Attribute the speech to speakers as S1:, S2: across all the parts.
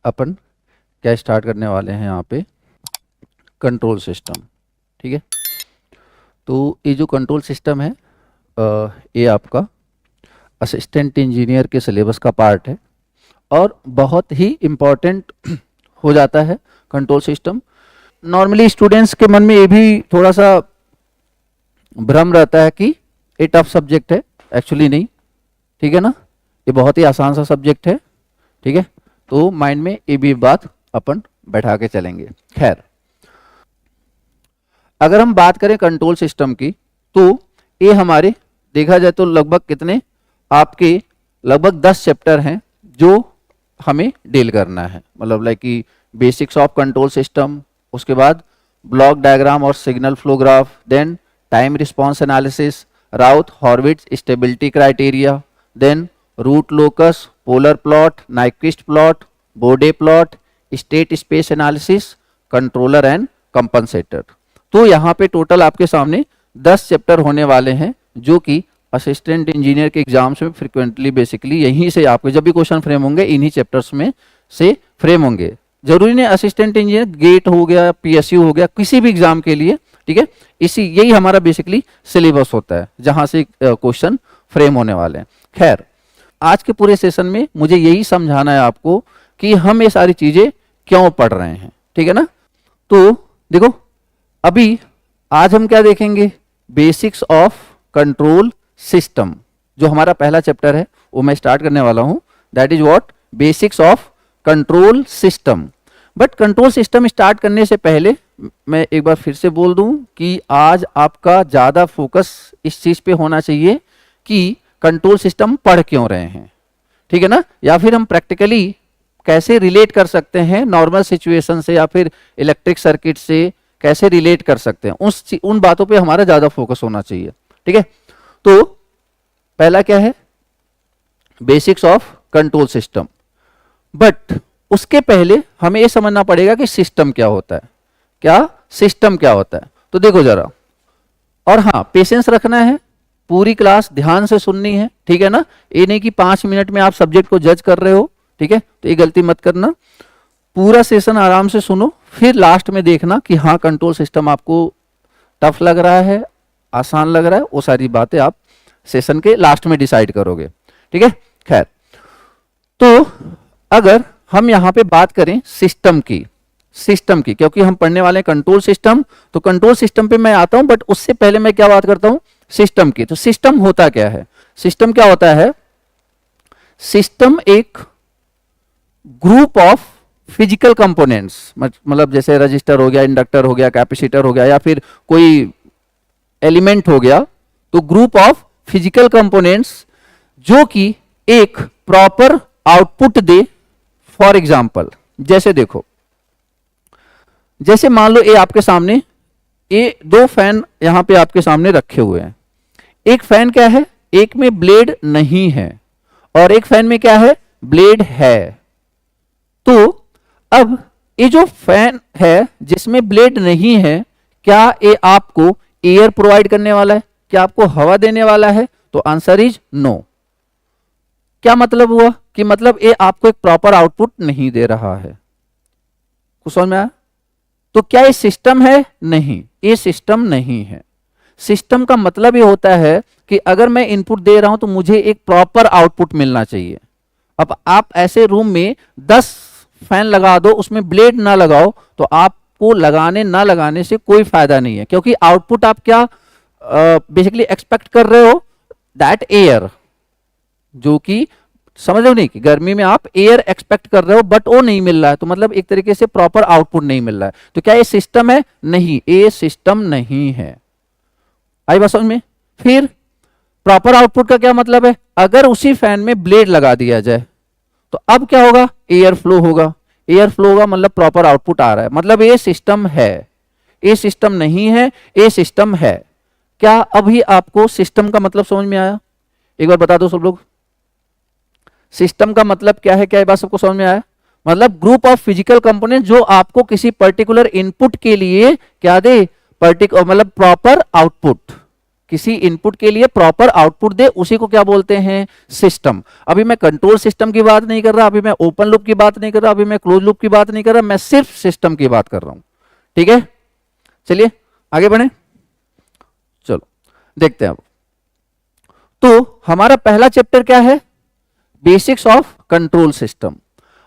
S1: अपन क्या स्टार्ट करने वाले हैं यहाँ पे, कंट्रोल सिस्टम। ठीक है, तो ये जो कंट्रोल सिस्टम है ये आपका असिस्टेंट इंजीनियर के सिलेबस का पार्ट है और बहुत ही इम्पॉर्टेंट हो जाता है कंट्रोल सिस्टम। नॉर्मली स्टूडेंट्स के मन में ये भी थोड़ा सा भ्रम रहता है कि ये टफ सब्जेक्ट है, एक्चुअली नहीं। ठीक है ना, ये बहुत ही आसान सा सब्जेक्ट है। ठीक है, तो माइंड में ये भी बात अपन बैठा के चलेंगे। खैर, अगर हम बात करें कंट्रोल सिस्टम की तो ये हमारे देखा जाए तो लगभग कितने आपके लगभग 10 चैप्टर हैं जो हमें डील करना है। मतलब लाइक कि बेसिक्स ऑफ कंट्रोल सिस्टम, उसके बाद ब्लॉक डायग्राम और signal flow graph, then time response analysis, Routh Hurwitz stability criteria, then root locus, polar plot, Nyquist plot, Bode plot, state space analysis, controller and compensator. तो यहाँ पे total आपके सामने 10 chapter होने वाले हैं जो कि असिस्टेंट इंजीनियर के एग्जाम्स में फ्रिक्वेंटली बेसिकली यहीं से आपके जब भी क्वेश्चन फ्रेम होंगे इन्हीं चैप्टर्स में से फ्रेम होंगे। जरूरी नहीं असिस्टेंट इंजीनियर, गेट हो गया, पीएसयू हो गया, किसी भी एग्जाम के लिए। ठीक है, यही हमारा बेसिकली सिलेबस होता है जहां से क्वेश्चन फ्रेम होने वाले हैं। खैर, आज के पूरे सेशन में मुझे यही समझाना है आपको कि हम ये सारी चीजें क्यों पढ़ रहे हैं। ठीक है ना, तो देखो अभी आज हम क्या देखेंगे, बेसिक्स ऑफ कंट्रोल सिस्टम। जो हमारा पहला चैप्टर है वो मैं स्टार्ट करने वाला हूं, that is what, basics of control system. But control system start करने से पहले मैं एक बार फिर से बोल दूं कि आज आपका ज्यादा फोकस इस चीज पे होना चाहिए कि कंट्रोल सिस्टम पढ़ क्यों रहे हैं। ठीक है ना, या फिर हम प्रैक्टिकली कैसे रिलेट कर सकते हैं नॉर्मल सिचुएशन से या फिर इलेक्ट्रिक सर्किट से कैसे रिलेट कर सकते हैं, उन बातों पे हमारा ज्यादा फोकस होना चाहिए। ठीक है, तो पहला क्या है, basics of control system. But उसके पहले हमें यह समझना पड़ेगा कि सिस्टम क्या होता है। क्या सिस्टम क्या होता है, तो देखो जरा, और हाँ पेशेंस रखना है, पूरी क्लास ध्यान से सुननी है। ठीक है ना, ये नहीं कि 5 मिनट में आप सब्जेक्ट को जज कर रहे हो। ठीक है, तो ये गलती मत करना, पूरा सेशन आराम से सुनो, फिर लास्ट में देखना कि हाँ कंट्रोल सिस्टम आपको टफ लग रहा है, आसान लग रहा है, वो सारी बातें आप सेशन के लास्ट में डिसाइड करोगे। ठीक है, खैर, तो अगर हम यहाँ पे बात करें सिस्टम की, क्योंकि हम पढ़ने वाले हैं कंट्रोल सिस्टम, तो कंट्रोल सिस्टम पे मैं आता हूं, बट उससे पहले मैं क्या बात करता हूं, सिस्टम की। तो सिस्टम होता क्या है, सिस्टम क्या होता है, सिस्टम एक ग्रुप ऑफ फिजिकल कंपोनेंट्स, मतलब जैसे रजिस्टर हो गया, इंडक्टर हो गया, कैपेसिटर हो गया, या फिर कोई एलिमेंट हो गया, तो ग्रुप ऑफ फिजिकल कंपोनेंट्स जो कि एक proper output they. For example, जैसे देखो, जैसे मान लो ये आपके सामने ये 2 फैन यहां पे आपके सामने रखे हुए हैं। एक फैन क्या है, एक में ब्लेड नहीं है और एक फैन में क्या है, ब्लेड है। तो अब ये जो फैन है जिसमें ब्लेड नहीं है, क्या ये आपको एयर प्रोवाइड करने वाला है, क्या आपको हवा देने वाला है, तो आंसर इज नो। क्या मतलब हुआ कि मतलब ये आपको एक प्रॉपर आउटपुट नहीं दे रहा है। कुछ समझ में आया, तो क्या ये सिस्टम है, नहीं, ये सिस्टम नहीं है। सिस्टम का मतलब ये होता है कि अगर मैं इनपुट दे रहा हूं तो मुझे एक प्रॉपर आउटपुट मिलना चाहिए। अब आप ऐसे रूम में 10 फैन लगा दो, उसमें ब्लेड ना लगाओ, तो आपको लगाने ना लगाने से कोई फायदा नहीं है, क्योंकि आउटपुट आप क्या बेसिकली एक्सपेक्ट कर रहे हो, दैट एयर, जो कि समझ रहे हो नहीं कि गर्मी में आप एयर एक्सपेक्ट कर रहे हो बट वो नहीं मिल रहा है, तो मतलब एक तरीके से प्रॉपर आउटपुट नहीं मिल रहा है। तो क्या ये सिस्टम है, नहीं, ये सिस्टम नहीं है। आई बात समझ में। फिर प्रॉपर आउटपुट का क्या मतलब है, अगर उसी फैन में ब्लेड लगा दिया जाए तो अब क्या होगा, एयर फ्लो होगा। एयर फ्लो होगा मतलब प्रॉपर आउटपुट आ रहा है, मतलब ये सिस्टम है। ये सिस्टम नहीं है, ये सिस्टम है। क्या अभी आपको सिस्टम का मतलब समझ में आया, एक बार बता दो सब लोग, सिस्टम का मतलब क्या है, क्या ये बात सबको समझ में आया। मतलब ग्रुप ऑफ फिजिकल कंपोनेंट जो आपको किसी पर्टिकुलर इनपुट के लिए क्या दे, मतलब प्रॉपर आउटपुट। किसी इनपुट के लिए प्रॉपर आउटपुट दे, उसी को क्या बोलते हैं, सिस्टम। अभी मैं कंट्रोल सिस्टम की बात नहीं कर रहा, अभी मैं ओपन लूप की बात नहीं कर रहा, अभी मैं क्लोज लूप की बात नहीं कर रहा, मैं सिर्फ सिस्टम की बात कर रहा हूं। ठीक है, चलिए आगे बढ़े, चलो देखते हैं अब। तो हमारा पहला चैप्टर क्या है, बेसिक्स ऑफ कंट्रोल सिस्टम।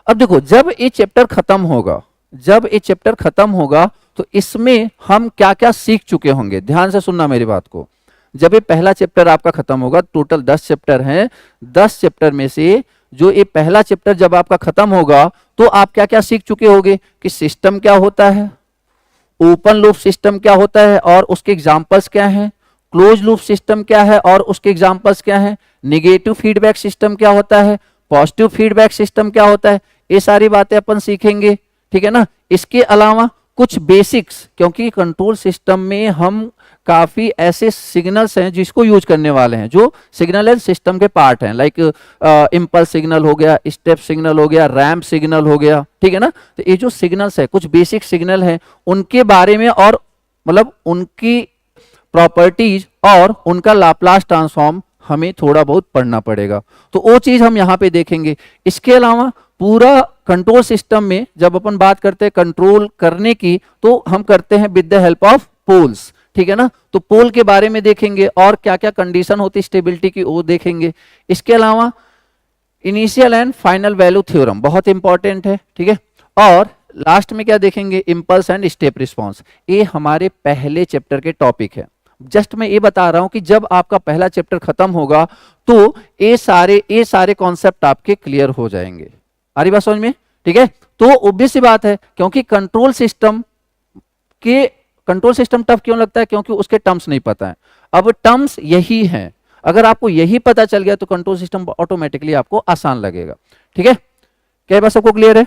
S1: अब देखो, जब ये चैप्टर खत्म होगा, जब ये चैप्टर खत्म होगा तो इसमें हम क्या क्या सीख चुके होंगे, ध्यान से सुनना मेरी बात को। जब ये पहला चैप्टर आपका खत्म होगा, टोटल 10 चैप्टर हैं, 10 चैप्टर में से जो ये पहला चैप्टर जब आपका खत्म होगा तो आप क्या क्या सीख चुके होंगे कि सिस्टम क्या होता है, ओपन लूप सिस्टम क्या होता है और उसके एग्जांपल्स क्या हैं, क्लोज लूप सिस्टम क्या है और उसके एग्जांपल्स क्या हैं, नेगेटिव फीडबैक सिस्टम क्या होता है, पॉजिटिव फीडबैक सिस्टम क्या होता है, ये सारी बातें अपन सीखेंगे। ठीक है ना। इसके अलावा कुछ बेसिक्स, क्योंकि कंट्रोल सिस्टम में हम काफी ऐसे सिग्नल्स हैं जिसको यूज करने वाले हैं जो सिग्नल एंड सिस्टम के पार्ट हैं, लाइक इंपल्स सिग्नल हो गया, स्टेप सिग्नल हो गया, रैंप सिग्नल हो गया। ठीक है ना। तो ये जो सिग्नल्स है, कुछ बेसिक सिग्नल है, उनके बारे में और मतलब उनकी प्रॉपर्टीज और उनका लाप्लास ट्रांसफॉर्म हमें थोड़ा बहुत पढ़ना पड़ेगा, तो वो चीज हम यहाँ पे देखेंगे। इसके अलावा पूरा कंट्रोल सिस्टम में जब अपन बात करते हैं कंट्रोल करने की, तो हम करते हैं with the help of poles. ठीक है ना। तो पोल के बारे में देखेंगे और क्या क्या कंडीशन होती है स्टेबिलिटी की, वो देखेंगे। इसके अलावा initial and final value theorem बहुत इंपॉर्टेंट है। ठीक है। और लास्ट में क्या देखेंगे, इंपल्स एंड स्टेप रिस्पॉन्स। ये हमारे पहले चैप्टर के टॉपिक है। जस्ट मैं ये बता रहा हूं कि जब आपका पहला चैप्टर खत्म होगा तो ये सारे कॉन्सेप्ट आपके क्लियर हो जाएंगे। आ रही बात समझ में। ठीक है। तो ऑब्वियस सी बात है, क्योंकि कंट्रोल सिस्टम टफ क्यों लगता है, क्योंकि उसके टर्म्स नहीं पता है। अब टर्म्स यही हैं, अगर आपको यही पता चल गया तो कंट्रोल सिस्टम ऑटोमेटिकली आपको आसान लगेगा। ठीक है। क्या बात सबको क्लियर है।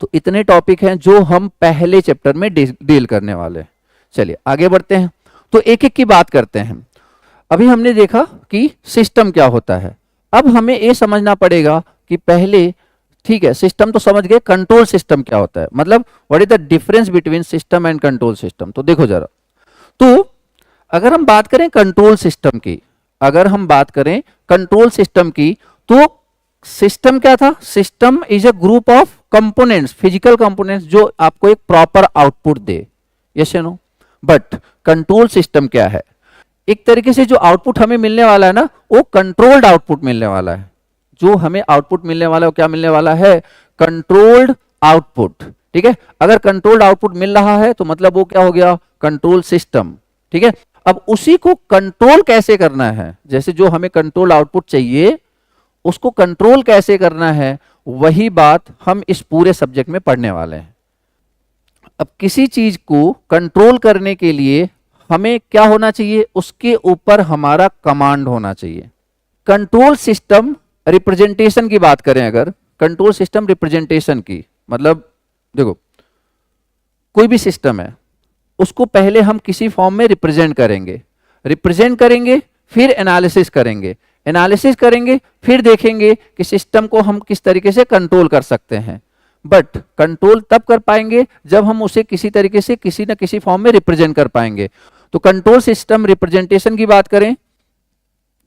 S1: तो इतने टॉपिक हैं जो हम पहले चैप्टर में डील करने वाले हैं। चलिए आगे बढ़ते हैं, तो एक एक की बात करते हैं। अभी हमने देखा कि सिस्टम क्या होता है, अब हमें ये समझना पड़ेगा कि पहले, ठीक है सिस्टम तो समझ गए, कंट्रोल सिस्टम क्या होता है, मतलब what is the difference between system and control system. तो देखो जरा, तो अगर हम बात करें कंट्रोल सिस्टम की, अगर हम बात करें कंट्रोल सिस्टम की, तो सिस्टम क्या था, system is a group of components, physical components जो आपको एक प्रॉपर आउटपुट दे। यस या नो। बट कंट्रोल सिस्टम क्या है, एक तरीके से जो आउटपुट हमें मिलने वाला है ना, वो कंट्रोल्ड आउटपुट मिलने वाला है। जो हमें आउटपुट मिलने वाला है वो क्या मिलने वाला है, कंट्रोल्ड आउटपुट। ठीक है। अगर कंट्रोल्ड आउटपुट मिल रहा है तो मतलब वो क्या हो गया, कंट्रोल सिस्टम। ठीक है। अब उसी को कंट्रोल कैसे करना है, जैसे जो हमें कंट्रोल आउटपुट चाहिए उसको कंट्रोल कैसे करना है, वही बात हम इस पूरे सब्जेक्ट में पढ़ने वाले हैं। अब किसी चीज को कंट्रोल करने के लिए हमें क्या होना चाहिए, उसके ऊपर हमारा कमांड होना चाहिए। कंट्रोल सिस्टम रिप्रेजेंटेशन की बात करें, अगर कंट्रोल सिस्टम रिप्रेजेंटेशन की, मतलब देखो कोई भी सिस्टम है उसको पहले हम किसी फॉर्म में रिप्रेजेंट करेंगे, फिर एनालिसिस करेंगे, फिर देखेंगे कि सिस्टम को हम किस तरीके से कंट्रोल कर सकते हैं। बट कंट्रोल तब कर पाएंगे जब हम उसे किसी तरीके से किसी न किसी फॉर्म में रिप्रेजेंट कर पाएंगे। तो कंट्रोल सिस्टम रिप्रेजेंटेशन की बात करें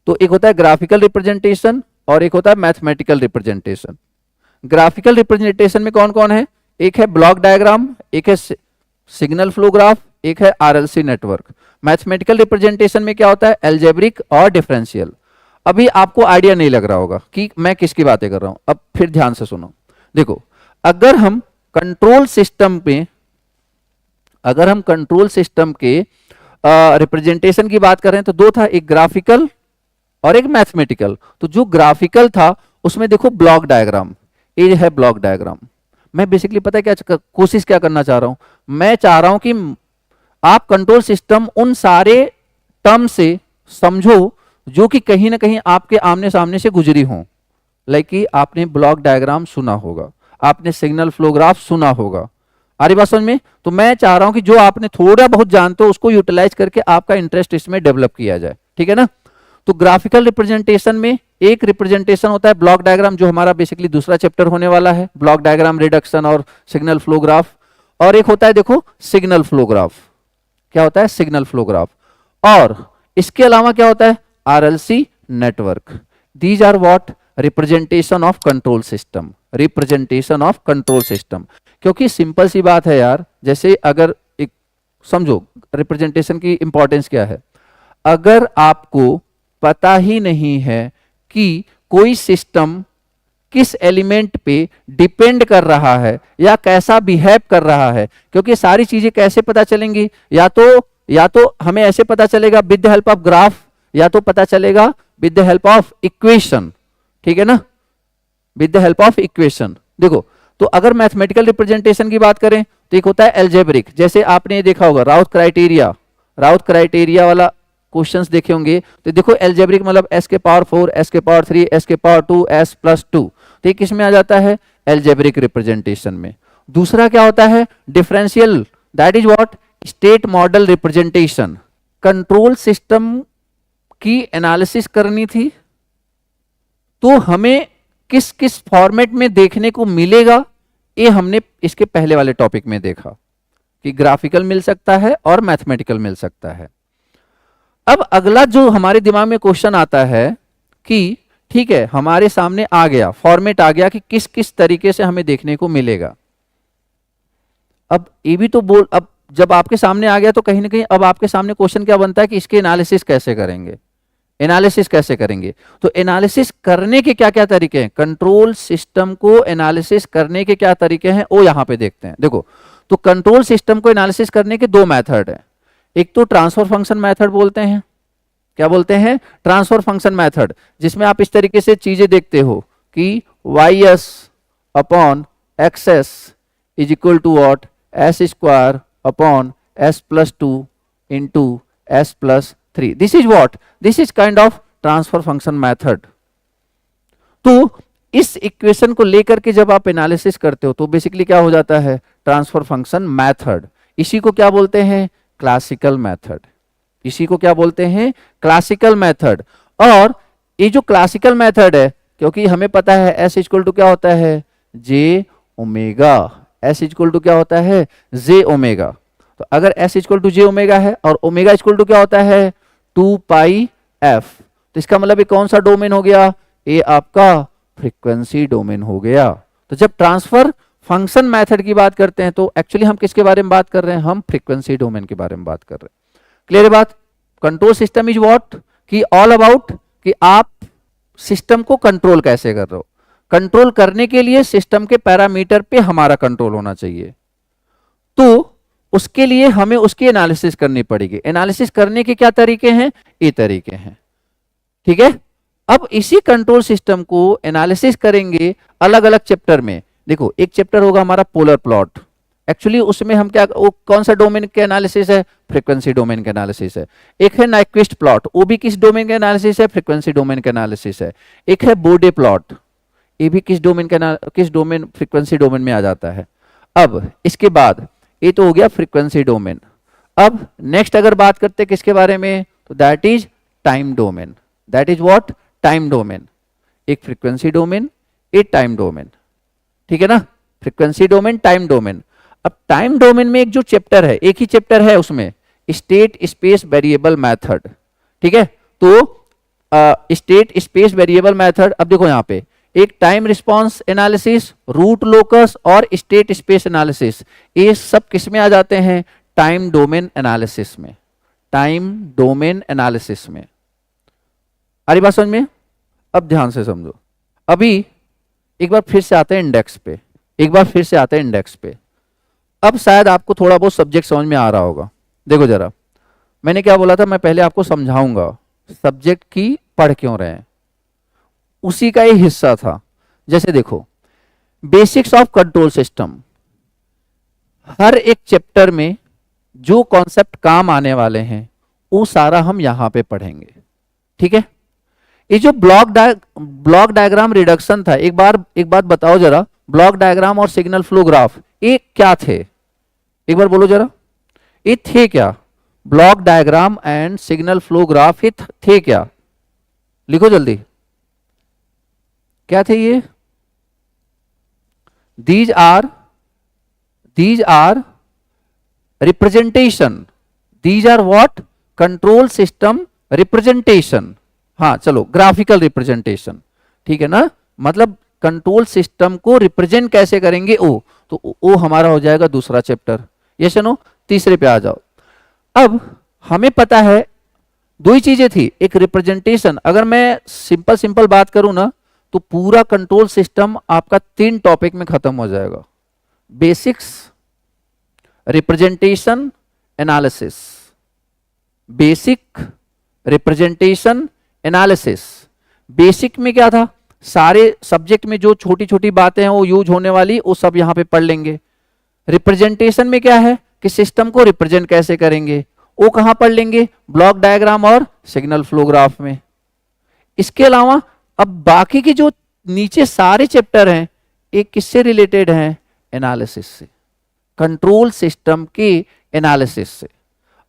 S1: तो एक होता है ग्राफिकल रिप्रेजेंटेशन और एक होता है मैथमेटिकल रिप्रेजेंटेशन। ग्राफिकल रिप्रेजेंटेशन में कौन कौन है, एक है ब्लॉक डायग्राम, एक है सिग्नल फ्लो ग्राफ, एक है आरएलसी नेटवर्क। मैथमेटिकल रिप्रेजेंटेशन में क्या होता है, एल्जेब्रिक और डिफरेंशियल। अभी आपको आइडिया नहीं लग रहा होगा कि मैं किसकी बातें कर रहा हूं, अब फिर ध्यान से सुनो। देखो, अगर हम कंट्रोल सिस्टम के रिप्रेजेंटेशन की बात कर रहे हैं तो दो था, एक ग्राफिकल और एक मैथमेटिकल। तो जो ग्राफिकल था उसमें देखो ब्लॉक डायग्राम, ये है ब्लॉक डायग्राम। मैं बेसिकली पता है क्या कोशिश क्या करना चाह रहा हूं, मैं चाह रहा हूं कि आप कंट्रोल सिस्टम उन सारे टर्म से समझो जो कि कहीं ना कहीं आपके आमने सामने से गुजरी हो। लाइक कि आपने ब्लॉक डायग्राम सुना होगा, आपने सिग्नल फ्लो ग्राफ सुना होगा। आ रही बात समझ में। तो मैं चाह रहा हूं कि जो आपने थोड़ा बहुत जानते हो उसको यूटिलाइज करके आपका इंटरेस्ट इसमें डेवलप किया जाए। ठीक है ना। तो ग्राफिकल रिप्रेजेंटेशन में एक रिप्रेजेंटेशन होता है ब्लॉक डायग्राम, जो हमारा बेसिकली दूसरा चैप्टर होने वाला है, ब्लॉक डायग्राम रिडक्शन और सिग्नल फ्लो ग्राफ। और एक होता है देखो सिग्नल फ्लो ग्राफ। क्या होता है, सिग्नल फ्लो ग्राफ। और इसके अलावा क्या होता है, RLC network. These are what, representation of control system, representation of control system. क्योंकि सिंपल सी बात है यार, जैसे अगर एक समझो रिप्रेजेंटेशन की इंपॉर्टेंस क्या है। अगर आपको पता ही नहीं है कि कोई सिस्टम किस एलिमेंट पे डिपेंड कर रहा है या कैसा बिहेव कर रहा है, क्योंकि सारी चीजें कैसे पता चलेंगी, या तो हमें ऐसे पता चलेगा with the help of graph, या तो पता चलेगा with the help of equation, ठीक है ना, with the help of equation. देखो, तो अगर मैथमेटिकल रिप्रेजेंटेशन की बात करें तो एक होता है एल्जेब्रिक, जैसे आपने देखा होगा राउथ क्राइटेरिया वाला क्वेश्चंस देखे होंगे। तो देखो एल्जेब्रिक मतलब s के पावर 4, s के पावर 3, s के पावर 2, s+2, तो ये किस में आ जाता है, एल्जेब्रिक रिप्रेजेंटेशन में। दूसरा क्या होता है, differential, that is what, state model representation. Control system की एनालिसिस करनी थी तो हमें किस किस फॉर्मेट में देखने को मिलेगा, ये हमने इसके पहले वाले टॉपिक में देखा कि ग्राफिकल मिल सकता है और मैथमेटिकल मिल सकता है। अब अगला जो हमारे दिमाग में क्वेश्चन आता है कि ठीक है, हमारे सामने आ गया, फॉर्मेट आ गया कि किस किस तरीके से हमें देखने को मिलेगा। अब ये भी तो अब जब आपके सामने आ गया तो कहीं ना कहीं अब आपके सामने क्वेश्चन क्या बनता है कि इसके एनालिसिस कैसे करेंगे, एनालिसिस कैसे करेंगे। तो एनालिसिस करने के क्या क्या तरीके हैं, कंट्रोल सिस्टम को एनालिसिस करने के क्या तरीके हैं वो यहां पे देखते हैं। देखो, तो कंट्रोल सिस्टम को एनालिसिस करने के दो मेथड हैं। एक तो ट्रांसफर फंक्शन मेथड बोलते हैं, क्या बोलते हैं, ट्रांसफर फंक्शन मेथड, जिसमें आप इस तरीके से चीजें देखते हो कि ys upon X is equal to what, S square upon s+2 into s+3। This is what, this is kind of transfer function method. तो इस इक्वेशन को लेकर के जब आप एनालिसिस करते हो तो बेसिकली क्या हो जाता है, ट्रांसफर फंक्शन मेथड। इसी को क्या बोलते हैं, क्लासिकल मेथड। इसी को क्या बोलते हैं, क्लासिकल मेथड। और ये जो क्लासिकल मेथड है, क्योंकि हमें पता है s इक्वल टू क्या होता है, J omega, s equal to क्या होता है, जे ओमेगा। तो अगर s equal to J omega है और ओमेगा इक्वल टू क्या होता है, 2πf, तो इसका मतलब ये कौन सा डोमेन हो गया, ये आपका फ्रीक्वेंसी डोमेन हो गया। तो जब ट्रांसफर फंक्शन मेथड की बात करते हैं तो एक्चुअली हम किसके बारे में बात कर रहे हैं, हम फ्रीक्वेंसी डोमेन के बारे में बात कर रहे हैं। क्लियर है बात। कंट्रोल सिस्टम इज व्हाट, कि ऑल अबाउट कि आप सिस्टम को कंट्रोल कैसे कर रहे हो। कंट्रोल करने के लिए सिस्टम के पैरामीटर पे हमारा कंट्रोल होना चाहिए, तो उसके लिए हमें उसकी एनालिसिस करनी पड़ेगी। एनालिसिस करने के क्या तरीके हैं, ये तरीके हैं, ठीक है। अब इसी कंट्रोल सिस्टम को एनालिसिस करेंगे अलग अलग चैप्टर में। देखो, एक चैप्टर होगा हमारा पोलर प्लॉट, एक्चुअली उसमें हम क्या, वो कौन सा डोमेन के एनालिसिस है, फ्रीक्वेंसी डोमेन के एनालिसिस है। एक है नाइक्विस्ट प्लॉट, वो भी किस डोमेन के एनालिसिस है, फ्रीक्वेंसी डोमेन के एनालिसिस है। एक है बोडे प्लॉट, ये भी किस डोमेन का, किस डोमेन, फ्रीक्वेंसी डोमेन में आ जाता है। अब इसके बाद ये तो हो गया फ्रीक्वेंसी डोमेन। अब नेक्स्ट अगर बात करते हैं किसके बारे में, तो that is time domain. That is what, time domain. एक फ्रीक्वेंसी डोमेन, एक टाइम डोमेन, ठीक है ना, फ्रीक्वेंसी डोमेन, टाइम डोमेन। अब टाइम डोमेन में एक जो चैप्टर है, एक ही चैप्टर है उसमें, स्टेट स्पेस वेरिएबल मेथड, ठीक है। तो स्टेट स्पेस वेरिएबल मेथड, अब देखो यहां पे एक time response analysis, root locus और स्टेट स्पेस एनालिसिस, ये सब किस में आ जाते हैं, टाइम डोमेन एनालिसिस में, टाइम डोमेन एनालिसिस में। आ रही बात समझ में। अब ध्यान से समझो, अभी एक बार फिर से आते हैं इंडेक्स पे, एक बार फिर से आते हैं इंडेक्स पे। अब शायद आपको थोड़ा बहुत सब्जेक्ट समझ में आ रहा होगा। देखो जरा, मैंने क्या बोला था, मैं पहले आपको समझाऊंगा सब्जेक्ट की पढ़ क्यों रहे हैं, उसी का एक हिस्सा था। जैसे देखो, बेसिक्स ऑफ कंट्रोल सिस्टम, हर एक चैप्टर में जो कॉन्सेप्ट काम आने वाले हैं वो सारा हम यहां पे पढ़ेंगे, ठीक है। ये जो ब्लॉक डायग्राम रिडक्शन था, एक बात बताओ जरा, ब्लॉक डायग्राम और सिग्नल फ्लो ग्राफ ये क्या थे, एक बार बोलो जरा, ये थे क्या, block diagram and signal flow graph ये थे क्या, लिखो जल्दी, क्या थे ये। These are representation, these are what, control system representation, हाँ चलो ग्राफिकल रिप्रेजेंटेशन, ठीक है ना, मतलब कंट्रोल सिस्टम को रिप्रेजेंट कैसे करेंगे ओ, तो ओ हमारा हो जाएगा दूसरा चैप्टर। यस नो, तीसरे पे आ जाओ। अब हमें पता है दो ही चीजें थी, एक रिप्रेजेंटेशन, अगर मैं सिंपल सिंपल बात करूं ना तो पूरा कंट्रोल सिस्टम आपका 3 टॉपिक में खत्म हो जाएगा। Basics, representation, analysis. Basic, representation, analysis. Basic में क्या था, सारे सब्जेक्ट में जो छोटी छोटी बातें हैं वो यूज होने वाली, वो सब यहां पे पढ़ लेंगे। रिप्रेजेंटेशन में क्या है कि सिस्टम को रिप्रेजेंट कैसे करेंगे, वो कहां पढ़ लेंगे, ब्लॉक डायग्राम और सिग्नल फ्लो ग्राफ में। इसके अलावा अब बाकी के जो नीचे सारे चैप्टर हैं ये किससे रिलेटेड हैं, एनालिसिस से, कंट्रोल सिस्टम के एनालिसिस से।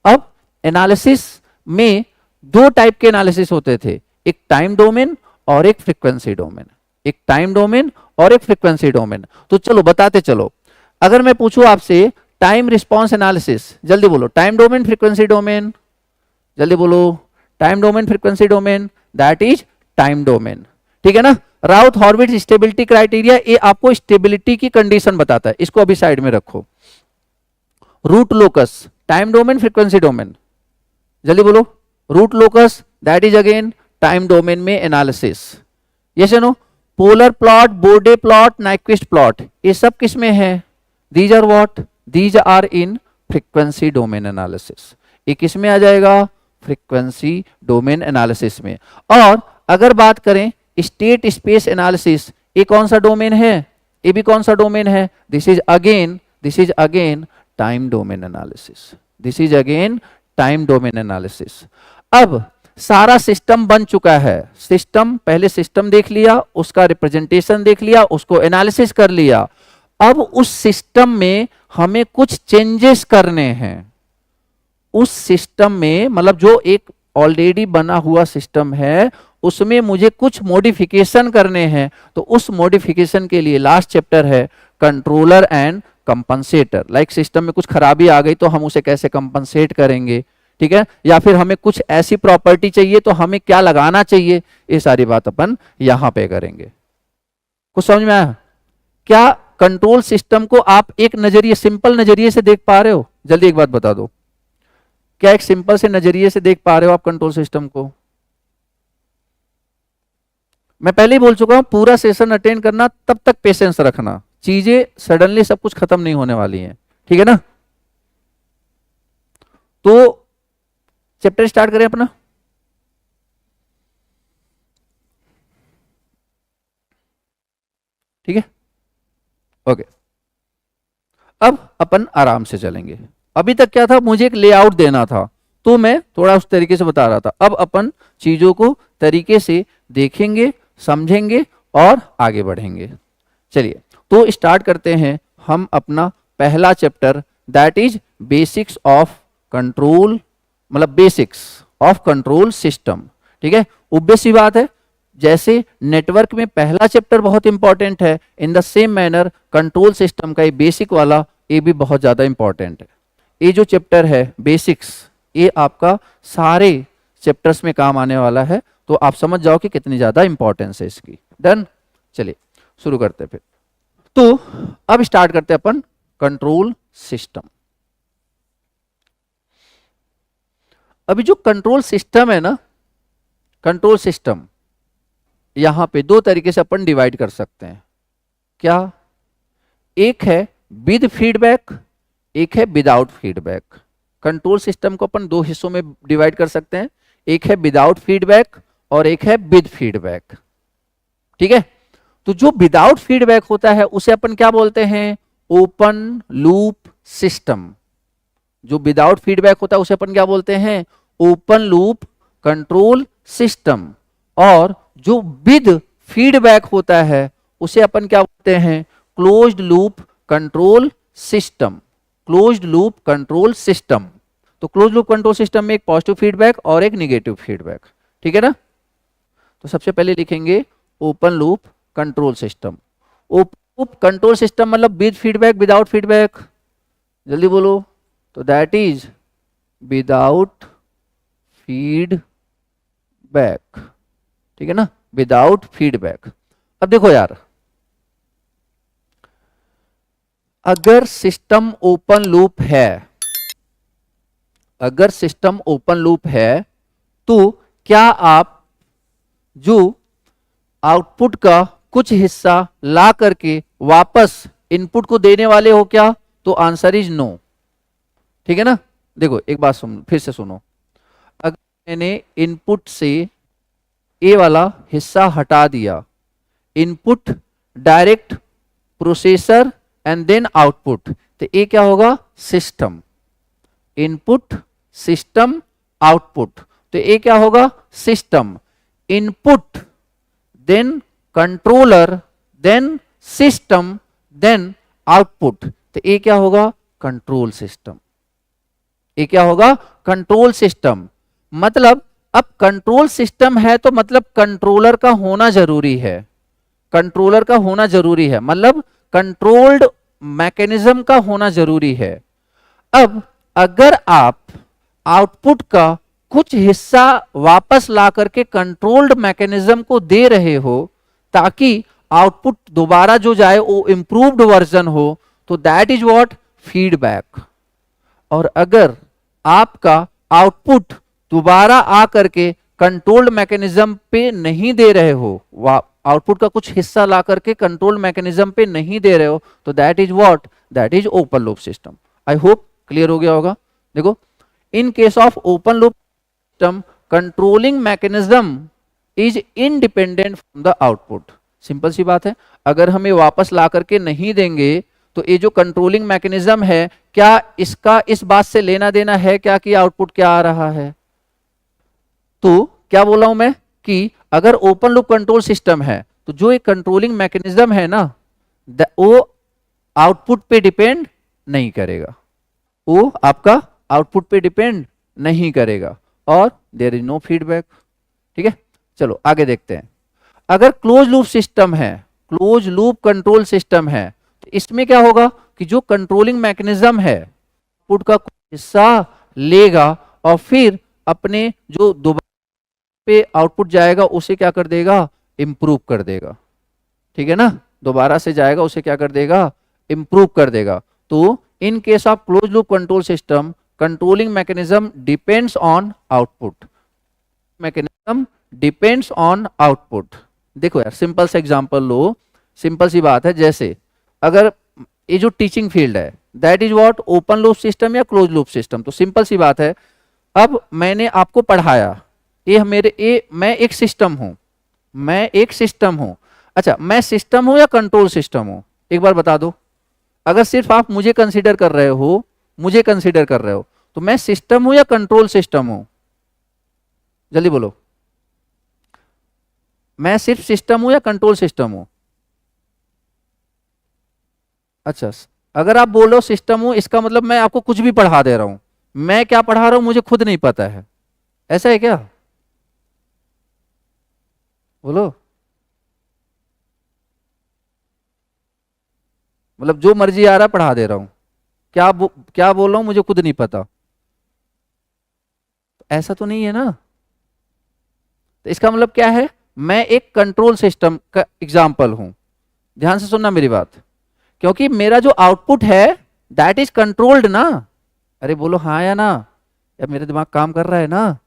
S1: अब एनालिसिस में 2 टाइप के एनालिसिस होते थे, एक टाइम डोमेन और एक फ्रीक्वेंसी डोमेन, एक टाइम डोमेन और एक फ्रीक्वेंसी डोमेन। तो चलो बताते चलो, अगर मैं पूछूं आपसे टाइम रिस्पांस एनालिसिस, जल्दी बोलो, टाइम डोमेन, फ्रीक्वेंसी डोमेन, जल्दी बोलो, time domain, frequency domain, that is time domain, ठीक है ना। राउथ हॉर्विट्ज स्टेबिलिटी क्राइटेरिया, ये आपको स्टेबिलिटी की कंडीशन बताता है, इसको अभी साइड में रखो। Root locus, time domain, frequency domain, जल्दी बोलो, root locus that is again time domain में analysis. Yes no, polar plot, Bode plot, Nyquist plot, ये सब किस में है, these are what, these are in frequency domain analysis. ये किस में आ जाएगा, फ्रीक्वेंसी डोमेन एनालिसिस में। और अगर बात करें स्टेट स्पेस एनालिसिस, ये कौन सा डोमेन है, ये भी कौन सा डोमेन है, this is again time domain analysis, this is again time domain analysis. अब सारा सिस्टम बन चुका है, सिस्टम, पहले सिस्टम देख लिया, उसका रिप्रेजेंटेशन देख लिया, उसको एनालिसिस कर लिया। अब उस सिस्टम में हमें कुछ चेंजेस करने हैं, उस सिस्टम में, मतलब जो एक ऑलरेडी बना हुआ सिस्टम है उसमें मुझे कुछ मॉडिफिकेशन करने हैं। तो उस मॉडिफिकेशन के लिए लास्ट चैप्टर है controller and compensator. Like system में कुछ खराबी आ गई तो हम उसे कैसे कंपनसेट करेंगे, ठीक है, या फिर हमें कुछ ऐसी प्रॉपर्टी चाहिए तो हमें क्या लगाना चाहिए, ये सारी बात अपन यहां पे करेंगे। कुछ समझ में आया क्या, कंट्रोल सिस्टम को आप एक नजरिए, सिंपल नजरिए से देख पा रहे हो, जल्दी एक बात बता दो, क्या एक सिंपल से नजरिए से देख पा रहे हो आप कंट्रोल सिस्टम को। मैं पहले ही बोल चुका हूं, पूरा सेशन अटेंड करना, तब तक पेशेंस रखना, चीजें सडनली सब कुछ खत्म नहीं होने वाली हैं, ठीक है ना। तो चैप्टर स्टार्ट करें अपना। ठीक है, ओके। अब अपन आराम से चलेंगे, अभी तक क्या था, मुझे एक लेआउट देना था तो मैं थोड़ा उस तरीके से बता रहा था। अब अपन चीजों को तरीके से देखेंगे, समझेंगे और आगे बढ़ेंगे। चलिए तो स्टार्ट करते हैं हम अपना पहला chapter, that is basics of control, मतलब बेसिक्स ऑफ कंट्रोल सिस्टम। ठीक है, ऑब्वियस सी बात है, जैसे नेटवर्क में पहला चैप्टर बहुत इंपॉर्टेंट है, in the same manner control system का ये बेसिक वाला ये भी बहुत ज्यादा इंपॉर्टेंट है। ये जो चैप्टर है बेसिक्स, ये आपका सारे चैप्टर्स में काम आने वाला है, तो आप समझ जाओ कि कितनी ज्यादा इंपॉर्टेंस है इसकी। डन, चलिए शुरू करते हैं फिर। तो अब स्टार्ट करते हैं अपन कंट्रोल सिस्टम। अभी जो कंट्रोल सिस्टम है ना, कंट्रोल सिस्टम यहां पे दो तरीके से अपन डिवाइड कर सकते हैं। क्या, एक है विद फीडबैक, एक है विदाउट फीडबैक। कंट्रोल सिस्टम को अपन दो हिस्सों में डिवाइड कर सकते हैं, एक है विदाउट फीडबैक और एक है विद फीडबैक। ठीक है, तो जो विदाउट फीडबैक होता है उसे अपन क्या बोलते हैं, ओपन लूप सिस्टम। जो विदाउट फीडबैक होता है उसे अपन क्या बोलते हैं, ओपन लूप कंट्रोल सिस्टम। और जो विद फीडबैक होता है उसे अपन क्या बोलते हैं, closed loop control system. Closed loop control system. तो क्लोज्ड लूप कंट्रोल सिस्टम में एक पॉजिटिव फीडबैक और एक निगेटिव फीडबैक। ठीक है ना, तो सबसे पहले लिखेंगे open loop control system. Open loop control system मतलब विद फीडबैक, विदाउट फीडबैक, जल्दी बोलो। तो that is without feedback. Feedback, ठीक है ना, विदाउट फीडबैक। अब देखो यार, अगर सिस्टम ओपन लूप है, अगर सिस्टम ओपन लूप है, तो क्या आप जो आउटपुट का कुछ हिस्सा ला करके वापस इनपुट को देने वाले हो क्या? तो आंसर इज नो, ठीक है ना। देखो एक बात सुन, फिर से सुनो, अगर मैंने इनपुट से ए वाला हिस्सा हटा दिया, input direct processor and then output, तो ये क्या होगा? सिस्टम। इनपुट सिस्टम आउटपुट, तो ये क्या होगा? System. Input then controller then system then output, तो ये क्या होगा? Control system. ये क्या होगा? Control system. मतलब अब कंट्रोल सिस्टम है तो मतलब कंट्रोलर का होना जरूरी है, कंट्रोलर का होना जरूरी है, मतलब कंट्रोल्ड मैकेनिज्म का होना जरूरी है। अब अगर आप आउटपुट का कुछ हिस्सा वापस ला करके कंट्रोल्ड मैकेनिज्म को दे रहे हो ताकि आउटपुट दोबारा जो जाए वो इंप्रूव्ड वर्जन हो, तो दैट इज व्हाट? फीडबैक। और अगर आपका आउटपुट दोबारा आ करके कंट्रोल्ड मैकेनिज्म पे नहीं दे रहे हो, आउटपुट का कुछ हिस्सा ला करके कंट्रोल मैकेनिज्म पे नहीं दे रहे हो, तो that is what? That is open loop system. I hope clear हो गया होगा। देखो, in case of open loop system, controlling mechanism is independent from the output. Simple सी बात है, अगर हमें वापस ला करके नहीं देंगे तो ये जो कंट्रोलिंग मैकेनिज्म है, क्या इसका इस बात से लेना देना है क्या कि आउटपुट क्या आ रहा है? तो क्या बोला हूं मैं कि अगर ओपन लूप कंट्रोल सिस्टम है तो जो एक कंट्रोलिंग मैकेनिज्म है ना, वो आउटपुट पे डिपेंड नहीं करेगा, वो आपका आउटपुट पे डिपेंड नहीं करेगा, और देयर इज नो फीडबैक। ठीक है, चलो आगे देखते हैं। अगर क्लोज लूप सिस्टम है, क्लोज लूप कंट्रोल सिस्टम है, तो इसमें क्या होगा कि जो कंट्रोलिंग मैकेनिज्म है आउटपुट का हिस्सा लेगा और फिर अपने जो दोबारा पे आउटपुट जाएगा उसे क्या कर देगा? इंप्रूव कर देगा। ठीक है ना, दोबारा से जाएगा उसे क्या कर देगा? इंप्रूव कर देगा। तो इन case of close loop control system, controlling mechanism depends on output, mechanism depends on output. देखो यार, सिंपल सा एग्जांपल लो, सिंपल सी बात है, जैसे अगर ये जो टीचिंग फील्ड है that is what? Open loop system या क्लोज लूप सिस्टम? तो सिंपल सी बात है, अब मैंने आपको पढ़ाया, मैं एक सिस्टम हूं, मैं एक सिस्टम हूं। अच्छा, मैं सिस्टम हूं या कंट्रोल सिस्टम हूं? एक बार बता दो। अगर सिर्फ आप मुझे कंसीडर कर रहे हो, मुझे कंसीडर कर रहे हो, तो मैं सिस्टम हूं या कंट्रोल सिस्टम हूं? जल्दी बोलो, मैं सिर्फ सिस्टम हूं या कंट्रोल सिस्टम हूं? अच्छा, अगर आप बोलो सिस्टम हूं, इसका मतलब मैं आपको कुछ भी पढ़ा दे रहा हूं, मैं क्या पढ़ा रहा हूं मुझे खुद नहीं पता है, ऐसा है क्या? बोलो, मतलब जो मर्जी आ रहा पढ़ा दे रहा हूं, क्या बोल रहा हूं मुझे खुद नहीं पता, ऐसा तो नहीं है ना। तो इसका मतलब क्या है? मैं एक कंट्रोल सिस्टम का एग्जाम्पल हूं। ध्यान से सुनना मेरी बात, क्योंकि मेरा जो आउटपुट है दैट इज कंट्रोल्ड ना। अरे बोलो हाँ या ना, या मेरा दिमाग काम कर रहा है ना?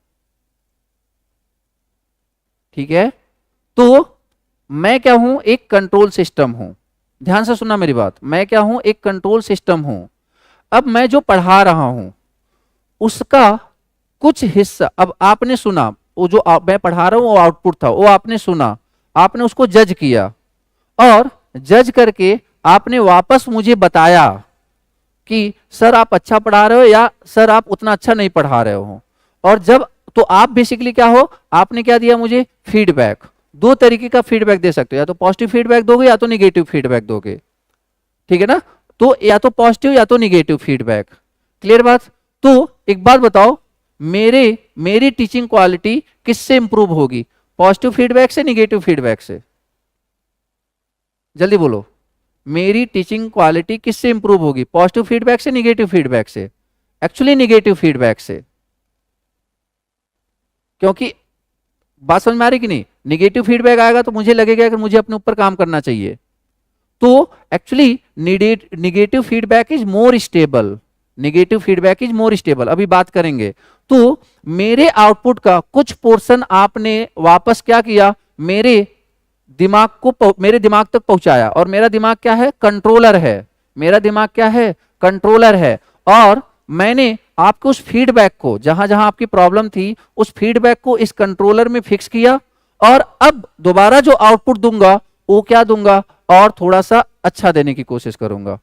S1: ठीक है, तो मैं क्या हूं? एक कंट्रोल सिस्टम हूं। ध्यान से सुनना मेरी बात, मैं क्या हूं? एक कंट्रोल सिस्टम हूं। अब मैं जो पढ़ा रहा हूं उसका कुछ हिस्सा, अब आपने सुना, वो जो मैं पढ़ा रहा हूं वो आउटपुट था, वो आपने सुना, आपने उसको जज किया, और जज करके आपने वापस मुझे बताया कि सर आप अच्छा पढ़ा रहे हो या सर आप उतना अच्छा नहीं पढ़ा रहे हो। और जब, तो आप बेसिकली क्या हो? आपने क्या दिया मुझे? फीडबैक। दो तरीके का फीडबैक दे सकते हो, या तो पॉजिटिव फीडबैक दोगे या तो निगेटिव फीडबैक दोगे। ठीक है ना, तो या तो पॉजिटिव या तो निगेटिव फीडबैक। क्लियर बात? तो एक बात बताओ, मेरी टीचिंग क्वालिटी किससे इंप्रूव होगी? पॉजिटिव फीडबैक से, निगेटिव फीडबैक से? जल्दी बोलो, मेरी टीचिंग क्वालिटी किससे इंप्रूव होगी? पॉजिटिव फीडबैक से, निगेटिव फीडबैक से? एक्चुअली निगेटिव फीडबैक से, क्योंकि बात समझ में आ रही कि नहीं? निगेटिव फीडबैक आएगा तो मुझे लगेगा कि मुझे अपने ऊपर काम करना चाहिए। तो actually negative feedback is more stable, negative feedback is more stable, अभी बात करेंगे। तो मेरे आउटपुट का कुछ पोर्शन आपने वापस क्या किया, मेरे मेरे दिमाग तक पहुंचाया, और मेरा दिमाग क्या है, कंट्रोलर है, मेरा दिमाग क्या है, कंट्रोलर है। और मैंने आपको उस फीडबैक को, जहां जहां आपकी प्रॉब्लम थी, उस फीडबैक को इस कंट्रोलर में फिक्स किया, और अब दोबारा जो आउटपुट दूंगा वो क्या दूंगा, और थोड़ा सा अच्छा देने की कोशिश करूंगा।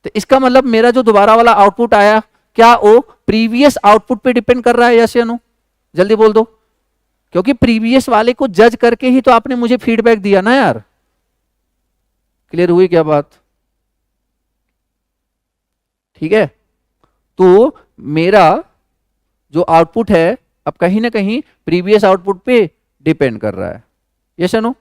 S1: तो इसका मतलब मेरा जो दोबारा वाला आउटपुट आया, क्या वो प्रीवियस आउटपुट पे डिपेंड कर रहा है, यस या नो? जल्दी बोल दो, क्योंकि प्रीवियस वाले को जज करके ही तो आपने मुझे फीडबैक दिया ना यार। क्लियर हुई क्या बात? ठीक है, तो मेरा जो आउटपुट है अब कहीं ना कहीं प्रीवियस आउटपुट पे डिपेंड कर रहा है, यस या नो?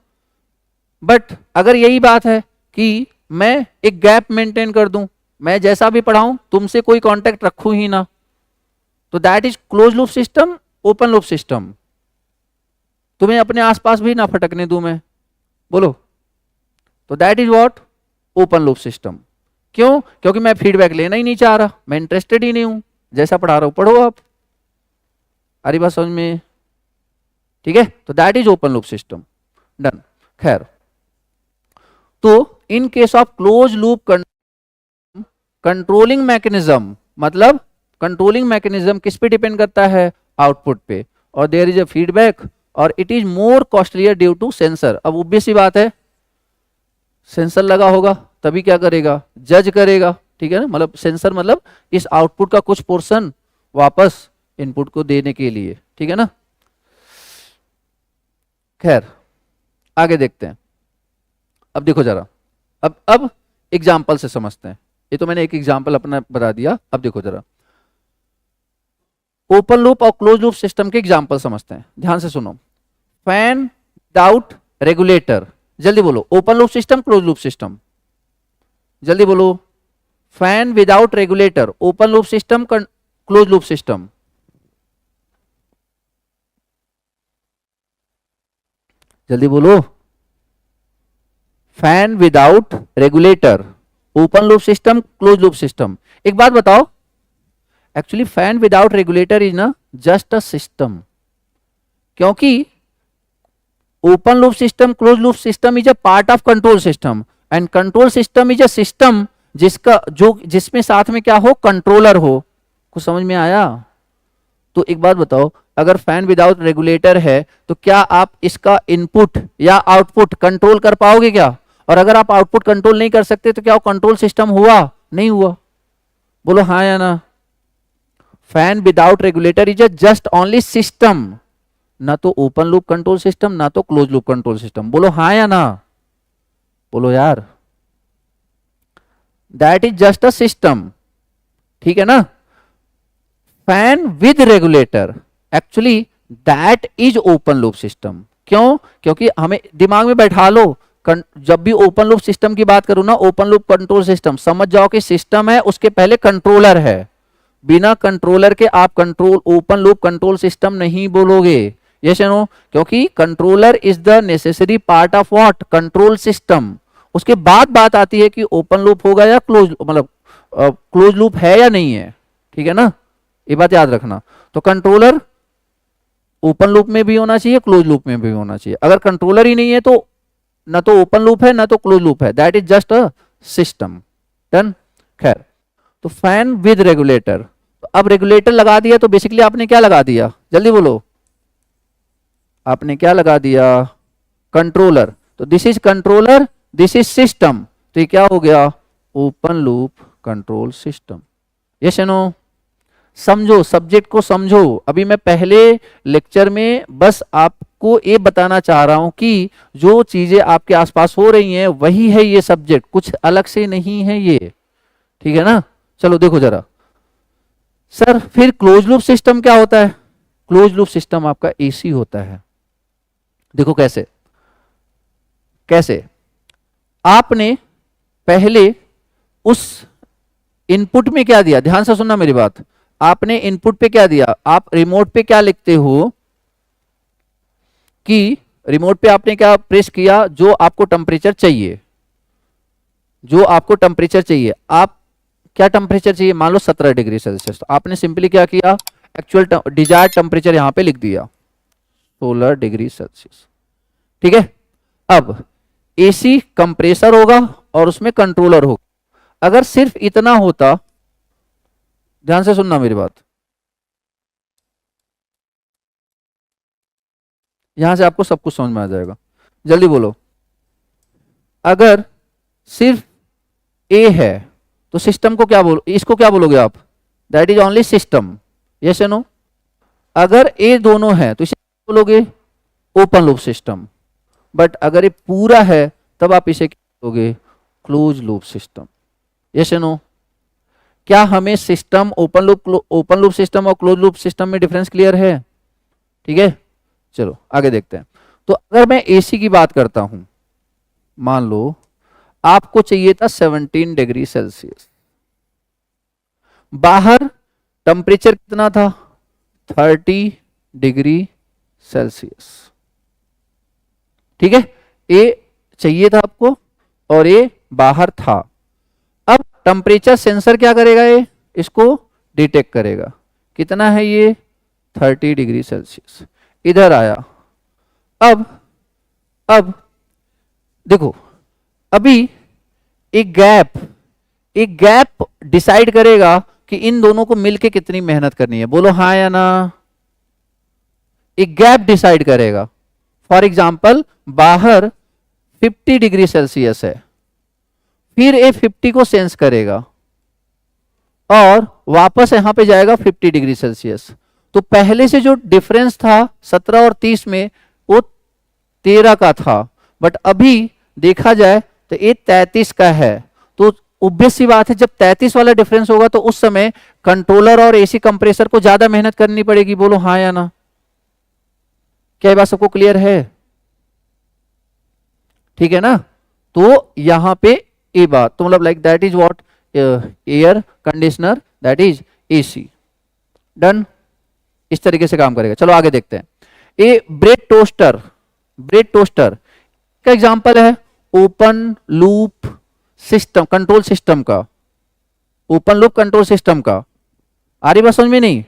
S1: बट अगर यही बात है कि मैं एक गैप मेंटेन कर दूं, मैं जैसा भी पढ़ाऊं तुमसे कोई कांटेक्ट रखूं ही ना, तो that is close loop system, open loop system. तुम्हें अपने आसपास भी ना फटकने दूं मैं, बोलो, तो that is what, open loop system. क्यों? क्योंकि मैं फीडबैक लेना ही नहीं चाह रहा, मैं इंटरेस्टेड ही नहीं हूं, जैसा पढ़ा रहा हूं पढ़ो आप। आ रही बात समझ में? ठीक है, तो that is open loop system, done. खैर, तो इन case of close loop controlling mechanism, मतलब कंट्रोलिंग मैकेनिज्म किस पे डिपेंड करता है, आउटपुट पे, और देयर इज अ फीडबैक, और it is more costlier due to sensor. अब ऑब्वियस सी बात है, सेंसर लगा होगा तभी क्या करेगा, जज करेगा, ठीक है ना? मतलब सेंसर मतलब इस आउटपुट का कुछ पोर्शन वापस इनपुट को देने के लिए, ठीक है ना? खैर, आगे देखते हैं। अब देखो जरा, अब एग्जाम्पल से समझते हैं। ये तो मैंने एक एग्जाम्पल अपना बता दिया, अब देखो जरा ओपन लूप और क्लोज लूप सिस्टम के एग्जाम्पल समझते हैं, ध्यान से सुनो। फैन विदाउट रेगुलेटर, जल्दी बोलो, open loop system, close loop system, जल्दी बोलो। Fan without regulator, open loop system, close loop system, जल्दी बोलो। Fan without regulator, open loop system, close loop system. एक बात बताओ, actually fan without regulator is ना जस्ट अ सिस्टम, क्योंकि open loop system, close loop system is a part of control system, and control system is a system जिसमें साथ में क्या हो, कंट्रोलर हो। कुछ समझ में आया? तो एक बात बताओ, अगर फैन विदाउट रेगुलेटर है तो क्या आप इसका इनपुट या आउटपुट कंट्रोल कर पाओगे क्या? और अगर आप आउटपुट कंट्रोल नहीं कर सकते तो क्या वो कंट्रोल सिस्टम हुआ? नहीं हुआ। बोलो हाँ या ना। Fan without regulator is just only system, ना तो ओपन लूप कंट्रोल सिस्टम ना तो क्लोज लूप कंट्रोल सिस्टम। बोलो हाँ या ना, बोलो यार। That is just a system, ठीक है ना? Fan with regulator, actually that is open loop system. क्यों? क्योंकि हमें दिमाग में बैठा लो, जब भी ओपन लूप सिस्टम की बात करूं ना, ओपन लूप कंट्रोल सिस्टम, समझ जाओ कि सिस्टम है, उसके पहले कंट्रोलर है। बिना कंट्रोलर के आप control open loop control system नहीं बोलोगे, यस या नो? क्योंकि controller is the necessary part of what, control system. उसके बाद बात आती है कि ओपन लूप होगा या क्लोज, मतलब क्लोज लूप है या नहीं है, ठीक है ना? ये बात याद रखना। तो कंट्रोलर ओपन लूप में भी होना चाहिए, क्लोज लूप में भी होना चाहिए। अगर कंट्रोलर ही नहीं है तो ना तो ओपन लूप है ना तो क्लोज लूप है, that is just a system, done. खैर, तो फैन विद रेगुलेटर, तो अब रेगुलेटर लगा दिया तो बेसिकली आपने क्या लगा दिया, जल्दी बोलो, आपने क्या लगा दिया, कंट्रोलर। तो this is controller, this is system, तो ये क्या हो गया, open loop control system, yes या नो? समझो, सब्जेक्ट को समझो। अभी मैं पहले लेक्चर में बस आपको ये बताना चाह रहा हूं कि जो चीजें आपके आसपास हो रही हैं वही है ये सब्जेक्ट, कुछ अलग से नहीं है ये, ठीक है ना? चलो देखो जरा, सर फिर क्लोज लूप सिस्टम क्या होता है? क्लोज लूप सिस्टम आपका एसी होता है। देखो कैसे, कैसे आपने पहले उस इनपुट में क्या दिया, ध्यान से सुनना मेरी बात। आपने इनपुट पे क्या दिया, आप रिमोट पे क्या लिखते हो, कि रिमोट पे आपने क्या प्रेस किया, जो आपको टेम्परेचर चाहिए, जो आपको टेम्परेचर चाहिए, आप क्या टेम्परेचर चाहिए, मान लो 17 डिग्री सेल्सियस, तो आपने सिंपली क्या किया, एक्चुअल डिजायर्ड टेम्परेचर यहां पे लिख दिया 16 डिग्री सेल्सियस। ठीक है, अब एसी कंप्रेसर होगा और उसमें कंट्रोलर होगा। अगर सिर्फ इतना होता, ध्यान से सुनना मेरी बात, यहां से आपको सब कुछ समझ में आ जाएगा, जल्दी बोलो। अगर सिर्फ ए है तो सिस्टम को क्या बोलो, इसको क्या बोलोगे आप, that is only system, yes या नो। अगर ए दोनों है तो इसे बोलोगे ओपन लूप सिस्टम, बट अगर ये पूरा है तब आप इसे क्या बोलोगे, क्लोज लूप सिस्टम, यस या नो। क्या हमें सिस्टम ओपन लूप सिस्टम और क्लोज लूप सिस्टम में डिफरेंस क्लियर है? ठीक है, चलो आगे देखते हैं। तो अगर मैं एसी की बात करता हूं, मान लो आपको चाहिए था 17 डिग्री सेल्सियस, बाहर टेम्परेचर कितना था, 30 डिग्री सेल्सियस। ठीक है, ए चाहिए था आपको और ए बाहर था। अब टेम्परेचर सेंसर क्या करेगा, ये इसको डिटेक्ट करेगा, कितना है ये, 30 डिग्री सेल्सियस। इधर आया, अब देखो, अभी एक गैप डिसाइड करेगा कि इन दोनों को मिलके कितनी मेहनत करनी है, बोलो हाँ या ना। एक गैप डिसाइड करेगा। फॉर एग्जाम्पल बाहर 50 डिग्री सेल्सियस है, फिर ये 50 को सेंस करेगा और वापस यहां पे जाएगा 50 डिग्री सेल्सियस। तो पहले से जो डिफरेंस था 17 और 30 में, वो 13 का था, बट अभी देखा जाए तो ये 33 का है। तो ऑब्वियस सी बात है, जब 33 वाला डिफरेंस होगा तो उस समय कंट्रोलर और एसी कंप्रेसर को ज्यादा मेहनत करनी पड़ेगी, बोलो हाँ या ना। क्या ये बात सबको क्लियर है? ठीक है ना। तो यहां पे ये बात, तो मतलब like that is what air conditioner, that is AC. Done, इस तरीके से काम करेगा। चलो आगे देखते हैं। ये ब्रेड टोस्टर का एग्जांपल है open loop system, control system का, ओपन लूप कंट्रोल सिस्टम का। आ रही बात समझ में? नहीं,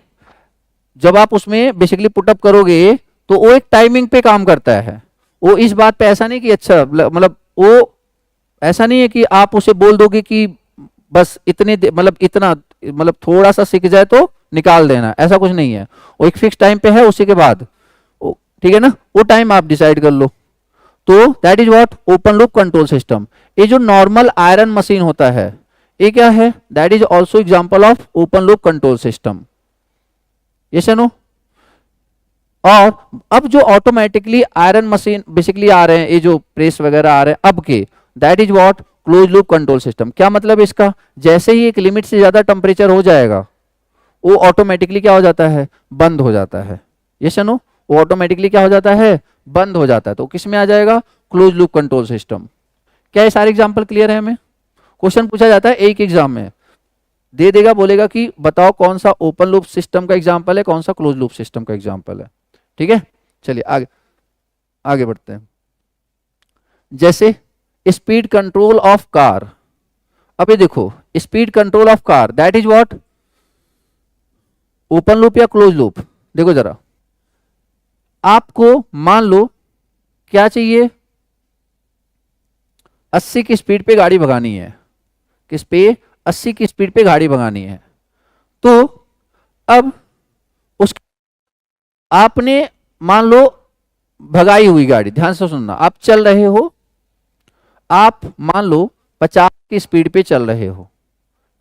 S1: जब आप उसमें बेसिकली पुटअप करोगे तो वो एक टाइमिंग पे काम करता है। वो इस बात पे ऐसा नहीं कि अच्छा, मतलब वो ऐसा नहीं है कि आप उसे बोल दोगे कि बस इतने मतलब इतना, मतलब थोड़ा सा सीख जाए तो निकाल देना, ऐसा कुछ नहीं है। वो एक फिक्स टाइम पे है, उसी के बाद, ठीक है ना, वो टाइम आप डिसाइड कर लो। तो that is what open loop control system. ये जो नॉर्मल आयरन मशीन होता है, ये क्या है, that is also example of open loop control system, yes या नो। और अब जो ऑटोमेटिकली आयरन मशीन बेसिकली आ रहे हैं, ये जो प्रेस वगैरह आ रहे हैं अब के, that is what close loop control system. क्या मतलब इसका, जैसे ही एक लिमिट से ज्यादा टेम्परेचर हो जाएगा वो ऑटोमेटिकली क्या हो जाता है, बंद हो जाता है, यस या नो। वो ऑटोमेटिकली क्या हो जाता है, बंद हो जाता है। तो किस में आ जाएगा, क्लोज लूप कंट्रोल सिस्टम। क्या ये सारे एग्जांपल क्लियर है? हमें क्वेश्चन पूछा जाता है एक एग्जाम में, दे देगा, बोलेगा कि बताओ कौन सा ओपन लूप सिस्टम का एग्जांपल है, कौन सा क्लोज लूप सिस्टम का एग्जांपल है। ठीक है, चलिए आगे बढ़ते हैं। जैसे स्पीड कंट्रोल ऑफ कार। अब ये देखो, speed control of car, that is what open loop या क्लोज लूप। देखो जरा, आपको मान लो क्या चाहिए, 80 की स्पीड पे गाड़ी भगानी है, किस पे, 80 की स्पीड पे गाड़ी भगानी है। तो अब उस आपने मान लो भगाई हुई गाड़ी, ध्यान से सुनना, आप चल रहे हो, आप मान लो 50 की स्पीड पे चल रहे हो,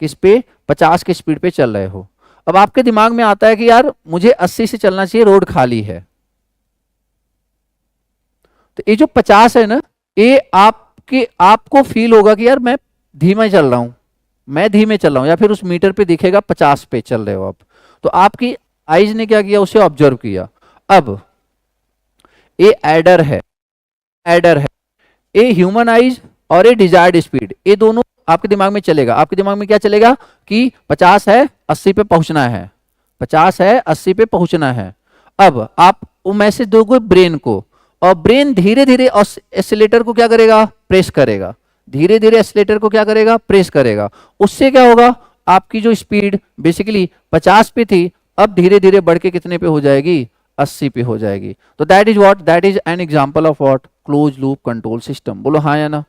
S1: किस पे, 50 की स्पीड पे चल रहे हो। अब आपके दिमाग में आता है कि यार मुझे 80 से चलना चाहिए, रोड खाली है। तो ये जो 50 है ना, ये आपको फील होगा कि यार मैं धीमा चल रहा हूं, मैं धीमे चल रहा हूं, या फिर उस मीटर पे दिखेगा 50 पे चल रहे हो आप। तो आपकी आइज ने क्या किया, उसे ऑब्जर्व किया। अब ये एडर है, ये ह्यूमन आइज और ये डिजायर्ड स्पीड, ये दोनों आपके दिमाग में चलेगा। आपके दिमाग में क्या चलेगा कि 50 है, 80 पे पहुंचना है, 50 है, 80 पे पहुंचना है। अब आप वो मैसेज दोगे ब्रेन को, और ब्रेन धीरे धीरे एसिलेटर को क्या करेगा, प्रेस करेगा, धीरे धीरे एसिलेटर को क्या करेगा, प्रेस करेगा। उससे क्या होगा, आपकी जो स्पीड बेसिकली 50 पे थी, अब धीरे धीरे बढ़ के कितने पे हो जाएगी, 80 पे हो जाएगी। तो that is what, that is an example of what, close loop control system. बोलो हाँ या ना।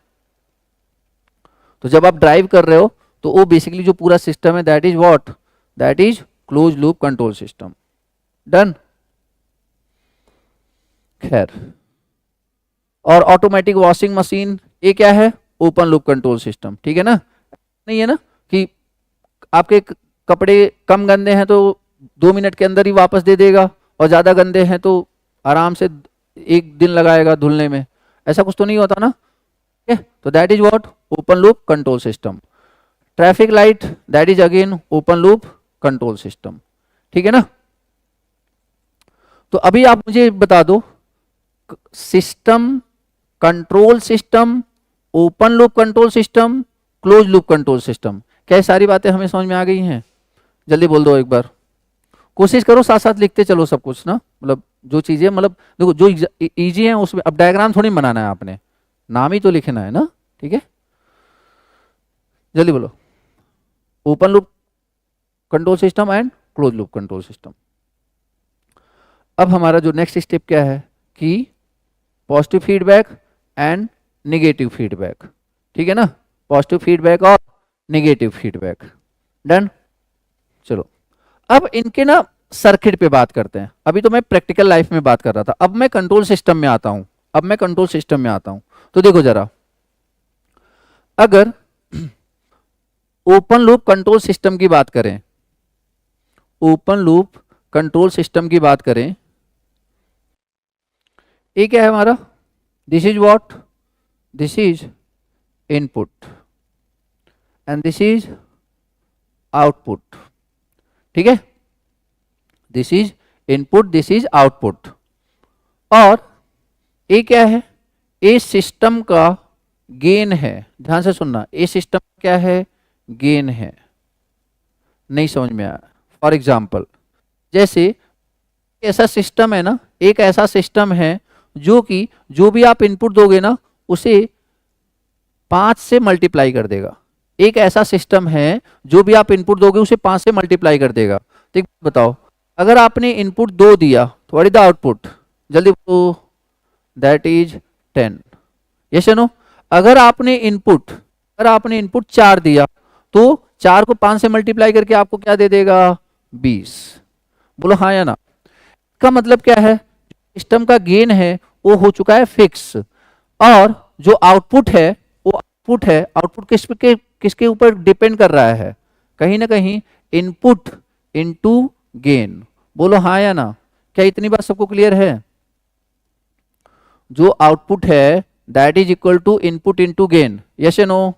S1: तो जब आप ड्राइव कर रहे हो तो वो बेसिकली जो पूरा सिस्टम है that is what, that is close loop control system. Done. खैर, और ऑटोमेटिक वॉशिंग मशीन ये क्या है, ओपन लूप कंट्रोल सिस्टम। ठीक है ना, नहीं है ना कि आपके कपड़े कम गंदे हैं तो 2 मिनट के अंदर ही वापस दे देगा, और ज्यादा गंदे हैं तो आराम से 1 दिन लगाएगा धुलने में, ऐसा कुछ तो नहीं होता ना। ठीक है, तो that is what, open loop control system. Traffic light, that is again open loop control system. ठीक है ना। तो अभी आप मुझे बता दो, system, control system, open loop control system, close loop control system, क्या सारी बातें हमें समझ में आ गई हैं? जल्दी बोल दो एक बार, कोशिश करो साथ साथ लिखते चलो सब कुछ ना, मतलब जो चीजें, मतलब देखो जो इजी है उसमें अब डायग्राम थोड़ी बनाना है आपने, नाम ही तो लिखना है ना। ठीक है, जल्दी बोलो, open loop control system and close loop control system. अब हमारा जो नेक्स्ट स्टेप क्या है कि positive feedback and negative feedback. ठीक है ना, पॉजिटिव फीडबैक और नेगेटिव फीडबैक। डन। चलो अब इनके ना सर्किट पे बात करते हैं। अभी तो मैं प्रैक्टिकल लाइफ में बात कर रहा था, अब मैं कंट्रोल सिस्टम में आता हूं। तो देखो जरा, अगर ओपन लूप कंट्रोल सिस्टम की बात करें, ओपन लूप कंट्रोल सिस्टम की बात करें, ये क्या है हमारा, this is what, this is input and this is output. ठीक है, this is input, this is output. और ये क्या है, ए सिस्टम का गेन है। ध्यान से सुनना, ए सिस्टम क्या है, गेन है। नहीं समझ में आया? फॉर एग्जाम्पल, जैसे ऐसा सिस्टम है ना, एक ऐसा सिस्टम है जो कि जो भी आप इनपुट दोगे ना उसे 5 से मल्टीप्लाई कर देगा। एक ऐसा सिस्टम है जो भी आप इनपुट दोगे उसे 5 से मल्टीप्लाई कर देगा। ठीक, बताओ, अगर आपने इनपुट 2 दिया तो व्हाट इज द आउटपुट, जल्दी बताओ, दैट इज 10। यस या नो? अगर आपने इनपुट 4 दिया तो 4 को 5 से मल्टीप्लाई करके आपको क्या दे देगा, 20। बोलो हाँ या ना। इसका मतलब क्या है, सिस्टम का गेन है वो हो चुका है फिक्स, और जो आउटपुट है वो आउटपुट किसके ऊपर डिपेंड कर रहा है, कहीं ना कहीं इनपुट इनटू गेन। बोलो हाँ या ना। क्या इतनी बात सबको क्लियर है? जो आउटपुट है that is equal to input into gain. Yes या नो?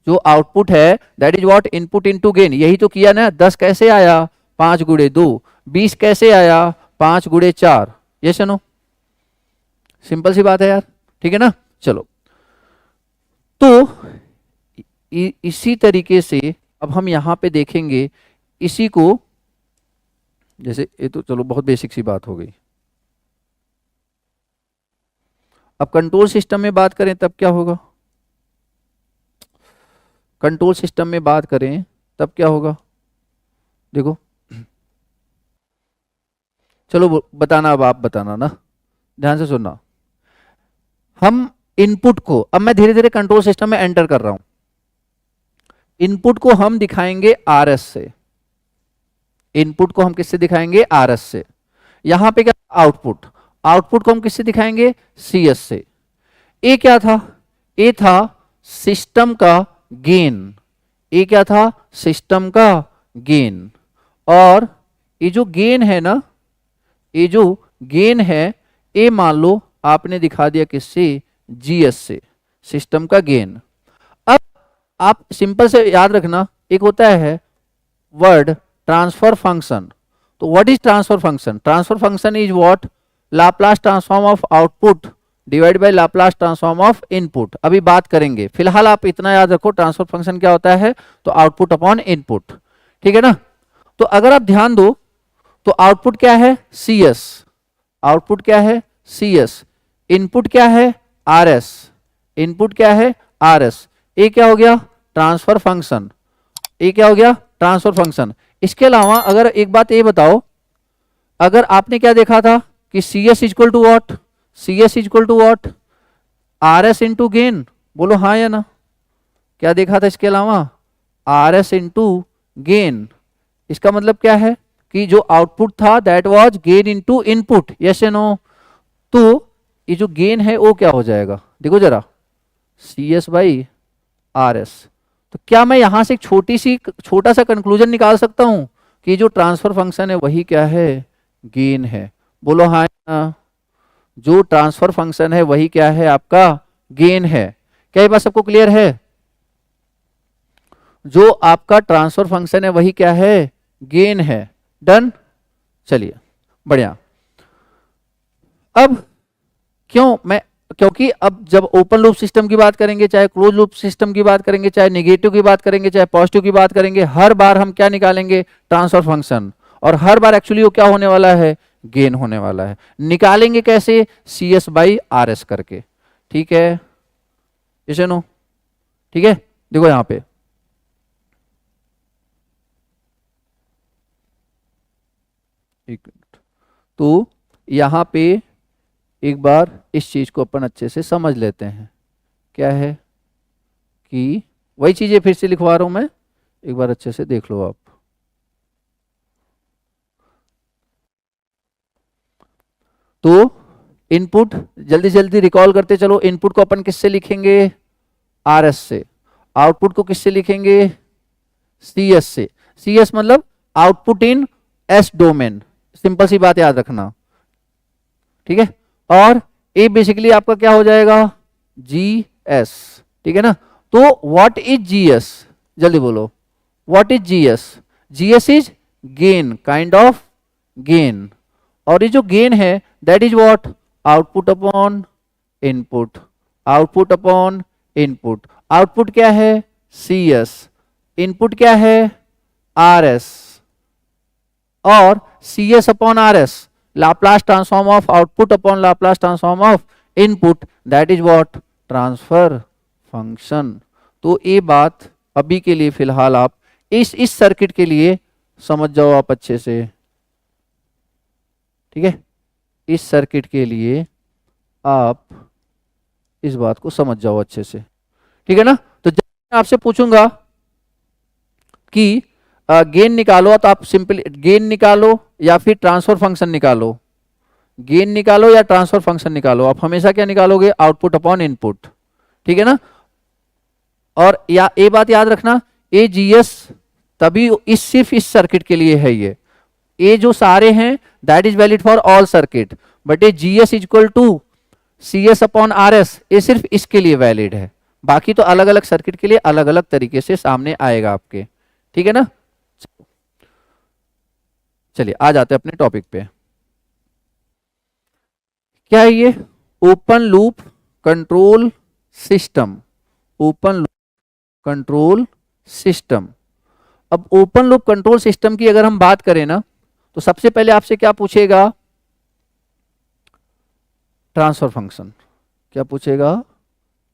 S1: जो आउटपुट है that is what, input into gain. यही तो किया ना, 10 कैसे आया, 5 गुणे 2, 20 कैसे आया, 5 गुणे 4। यस या नो? सिंपल सी बात है यार। ठीक है ना। चलो, तो इसी तरीके से अब हम यहां पे देखेंगे इसी को, जैसे ये तो चलो बहुत बेसिक सी बात हो गई। अब कंट्रोल सिस्टम में बात करें तब क्या होगा, कंट्रोल सिस्टम में बात करें तब क्या होगा, देखो, चलो बताना, अब आप बताना ना, ध्यान से सुनना। हम इनपुट को, अब मैं धीरे धीरे कंट्रोल सिस्टम में एंटर कर रहा हूं, इनपुट को हम दिखाएंगे आरएस से, इनपुट को हम किससे दिखाएंगे, आरएस से। यहां पे क्या, आउटपुट, आउटपुट को हम किससे दिखाएंगे, सीएस से। ए क्या था, ए था सिस्टम का गेन, ए क्या था, सिस्टम का गेन। और ये जो गेन है ना, ये जो गेन है, ए मान लो आपने दिखा दिया किससे, जीएस से, सिस्टम का गेन। अब आप सिंपल से याद रखना, एक होता है वर्ड ट्रांसफर फंक्शन। तो what is transfer function, transfer function is what, Laplace transform of output divide by Laplace transform of input. अभी बात करेंगे, फिलहाल आप इतना याद रखो ट्रांसफर फंक्शन क्या होता है, तो आउटपुट अपॉन इनपुट। ठीक है ना। तो अगर आप ध्यान दो तो आउटपुट क्या है, सीएस, आउटपुट क्या है, सीएस। इनपुट क्या है आर एस, इनपुट क्या है आर एस, ये क्या हो गया ट्रांसफर फंक्शन, ये क्या हो गया ट्रांसफर फंक्शन। इसके अलावा अगर एक बात ये बताओ, अगर आपने क्या देखा था कि C S is equal to what, C S is equal to what R S into gain, बोलो हाँ या ना, क्या देखा था इसके अलावा आर एस इंटू गेन। इसका मतलब क्या है कि जो आउटपुट था that was gain into input, yes या नो। तो ये जो गेन है वो क्या हो जाएगा, देखो जरा C S by R S. तो क्या मैं यहां से एक छोटा सा कंक्लूजन निकाल सकता हूं कि जो ट्रांसफर फंक्शन है वही क्या है गेन है, बोलो हाँ या? जो ट्रांसफर फंक्शन है वही क्या है आपका गेन है। क्या ये बात सबको क्लियर है? जो आपका ट्रांसफर फंक्शन है वही क्या है गेन है। डन, चलिए बढ़िया। अब क्योंकि अब जब ओपन लूप सिस्टम की बात करेंगे, चाहे क्लोज लूप सिस्टम की बात करेंगे, चाहे नेगेटिव की बात करेंगे, चाहे पॉजिटिव की बात करेंगे, हर बार हम क्या निकालेंगे ट्रांसफर फंक्शन, और हर बार एक्चुअली वो क्या होने वाला है गेन होने वाला है। निकालेंगे कैसे, C S by R S करके, ठीक है इसे नो, ठीक है। देखो यहां पे एक मिनट, तो यहां पे एक बार इस चीज को अपन अच्छे से समझ लेते हैं। क्या है कि वही चीजें फिर से लिखवा रहा हूं मैं, एक बार अच्छे से देख लो आप। तो इनपुट जल्दी जल्दी रिकॉल करते चलो, इनपुट को अपन किससे लिखेंगे आर एस से, आउटपुट को किससे लिखेंगे सी एस से। सी एस मतलब output in S domain, simple सी बात याद रखना, ठीक है। और ए बेसिकली आपका क्या हो जाएगा जी एस, ठीक है ना। तो व्हाट इज जी एस, जल्दी बोलो what is G S. G S is gain, kind of gain, और ये जो गेन है that is what output upon input, output upon input. Output क्या है सी एस, इनपुट क्या है आर एस, और C S upon R S Laplace transform of output upon Laplace transform of input, that is what transfer function. तो ये बात अभी के लिए फिलहाल आप इस सर्किट के लिए समझ जाओ आप अच्छे से, ठीक है। इस सर्किट के लिए आप इस बात को समझ जाओ अच्छे से, ठीक है ना। तो जब मैं आपसे पूछूंगा कि गेन निकालो, तो आप सिंपल गेन निकालो या फिर ट्रांसफर फंक्शन निकालो, गेन निकालो या ट्रांसफर फंक्शन निकालो, आप हमेशा क्या निकालोगे आउटपुट अपॉन इनपुट, ठीक है ना। और या ये बात याद रखना ए जी एस तभी सिर्फ इस सर्किट के लिए है, ये जो सारे हैं that is valid for all circuit, but ये G S equal to C S upon R S ये सिर्फ इसके लिए वैलिड है, बाकी तो अलग अलग सर्किट के लिए अलग अलग तरीके से सामने आएगा आपके, ठीक है ना। चलिए आ जाते हैं अपने टॉपिक पे। क्या है ये open loop control system, open loop control system. अब ओपन लूप कंट्रोल सिस्टम की अगर हम बात करें ना, तो सबसे पहले आपसे क्या पूछेगा ट्रांसफर फंक्शन, क्या पूछेगा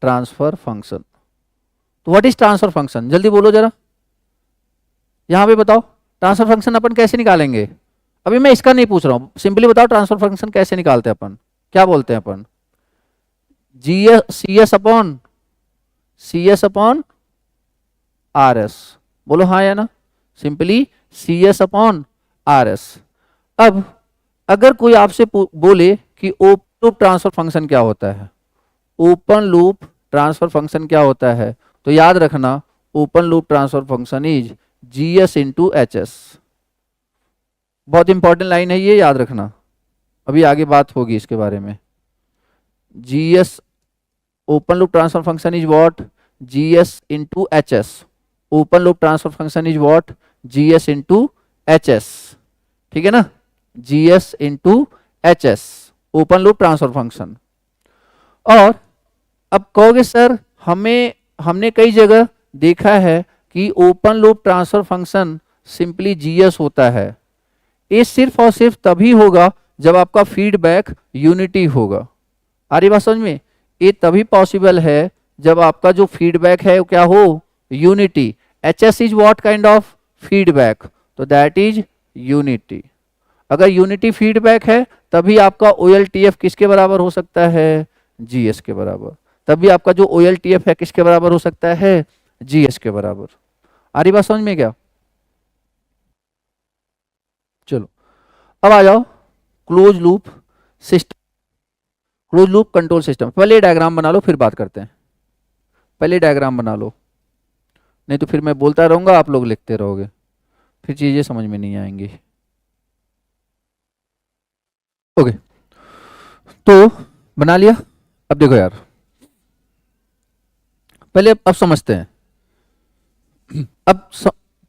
S1: ट्रांसफर फंक्शन। तो व्हाट इज ट्रांसफर फंक्शन, जल्दी बोलो जरा, यहां पे बताओ ट्रांसफर फंक्शन अपन कैसे निकालेंगे। अभी मैं इसका नहीं पूछ रहा हूं, सिंपली बताओ ट्रांसफर फंक्शन कैसे निकालते हैं अपन, क्या बोलते हैं अपन G S C S upon R S, बोलो हाँ या ना, simply C S upon R S. अब अगर कोई आपसे बोले कि ओपन लूप ट्रांसफर फंक्शन क्या होता है, ओपन लूप ट्रांसफर फंक्शन क्या होता है, तो याद रखना open loop transfer function is ji S into H S. बहुत इंपॉर्टेंट लाइन है ये, याद रखना, अभी आगे बात होगी इसके बारे में। G S open loop transfer function is what ji S into H S, open loop transfer function is what ji S into H S, ठीक है ना, जी S into H S open loop transfer function. और अब कहोगे sir हमने कई जगह देखा है कि open loop transfer function simply GS होता है, ये सिर्फ और सिर्फ तभी होगा जब आपका फीडबैक यूनिटी होगा, आ रही बात समझ में? ये तभी पॉसिबल है जब आपका जो फीडबैक है वो क्या हो, unity. H S is what kind of feedback, तो दैट इज यूनिटी। अगर यूनिटी फीडबैक है तभी आपका OLTF किसके बराबर हो सकता है, GS के बराबर। तभी आपका जो OLTF है किसके बराबर हो सकता है, GS के बराबर। आ रही बात समझ में क्या? चलो अब आ जाओ close loop system, close loop control system. पहले डायग्राम बना लो फिर बात करते हैं। पहले डायग्राम बना लो, नहीं तो फिर मैं बोलता रहूंगा आप लोग लिखते रहोगे, फिर चीजें समझ में नहीं आएंगी। ओके, तो बना लिया। अब देखो यार, पहले अब समझते हैं।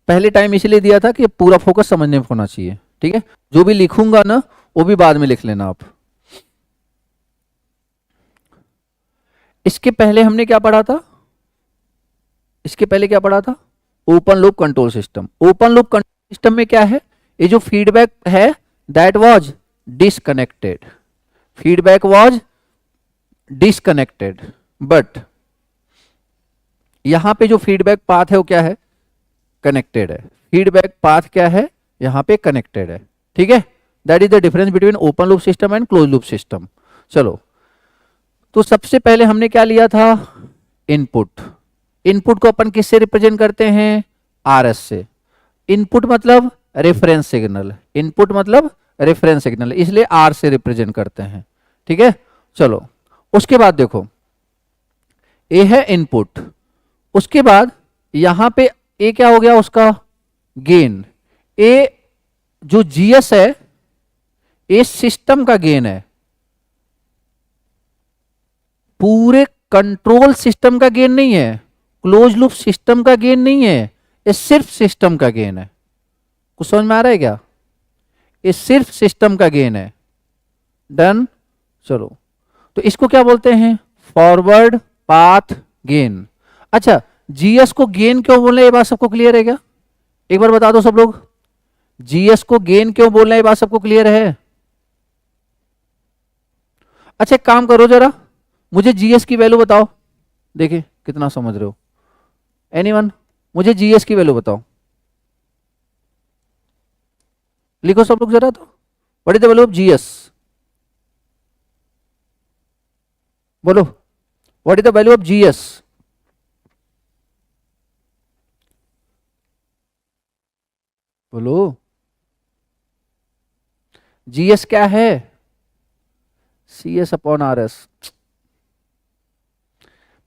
S1: पहले टाइम इसलिए दिया था कि पूरा फोकस समझने में होना चाहिए, ठीक है? जो भी लिखूंगा ना वो भी बाद में लिख लेना आप। इसके पहले हमने क्या पढ़ा था? इसके पहले क्या पढ़ा था? Open loop control system. Open loop control system में क्या है, ये जो फीडबैक है that was disconnected, feedback was disconnected, but यहां पे जो फीडबैक पाथ है वो क्या है, कनेक्टेड है। फीडबैक पाथ क्या है, यहां पे कनेक्टेड है, ठीक है? That is the difference between open loop system and close loop system. चलो, तो सबसे पहले हमने क्या लिया था, इनपुट। इनपुट को अपन किससे रिप्रेजेंट करते हैं, RS से। इनपुट मतलब रेफरेंस सिग्नल, इनपुट मतलब रेफरेंस सिग्नल, इसलिए R से रिप्रेजेंट करते हैं, ठीक है? चलो उसके बाद देखो, ए है इनपुट, उसके बाद यहां पे ए क्या हो गया, उसका गेन। ए जो GS है, ए सिस्टम का गेन है, पूरे कंट्रोल सिस्टम का गेन नहीं है, क्लोज लूप सिस्टम का गेन नहीं है, ये सिर्फ सिस्टम का गेन है। कुछ समझ में आ रहा है क्या? ये सिर्फ सिस्टम का गेन है। डन। चलो, तो इसको क्या बोलते हैं, फॉरवर्ड पाथ गेन। अच्छा, GS को गेन क्यों बोल रहे हैं, ये बात सबको क्लियर है क्या? एक बार बता दो सब लोग, GS को गेन क्यों बोल रहे हैं, ये बात सबको क्लियर है? अच्छा एक काम करो जरा, मुझे GS की वैल्यू बताओ, देखिए कितना समझ रहे हो। एनीवन, मुझे GS की वैल्यू बताओ, लिखो सब लोग जरा। तो what is the value of GS, बोलो what is the value of GS। बोलो, GS क्या है, CS अपॉन RS।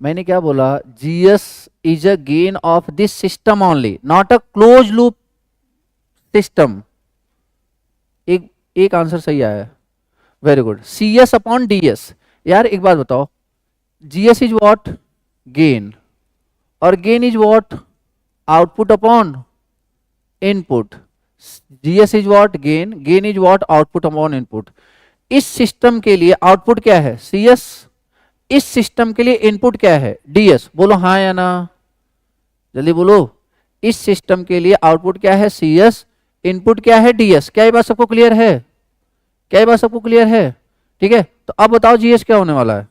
S1: मैंने क्या बोला, GS is a gain of this system only, not a close loop system. एक एक आंसर सही आया है, very good. CS upon DS। यार एक बात बताओ, GS इज व्हाट, गेन, और gain is what, output upon input. GS is what, gain, gain is what, output upon input. इस सिस्टम के लिए आउटपुट क्या है, CS। इस सिस्टम के लिए इनपुट क्या है, DS। बोलो हाँ या ना, जल्दी बोलो। इस सिस्टम के लिए आउटपुट क्या है, CS, इनपुट क्या है, DS। क्या ये बात सबको क्लियर है? क्या ये बात सबको क्लियर है? ठीक है, तो अब बताओ GS क्या होने वाला है,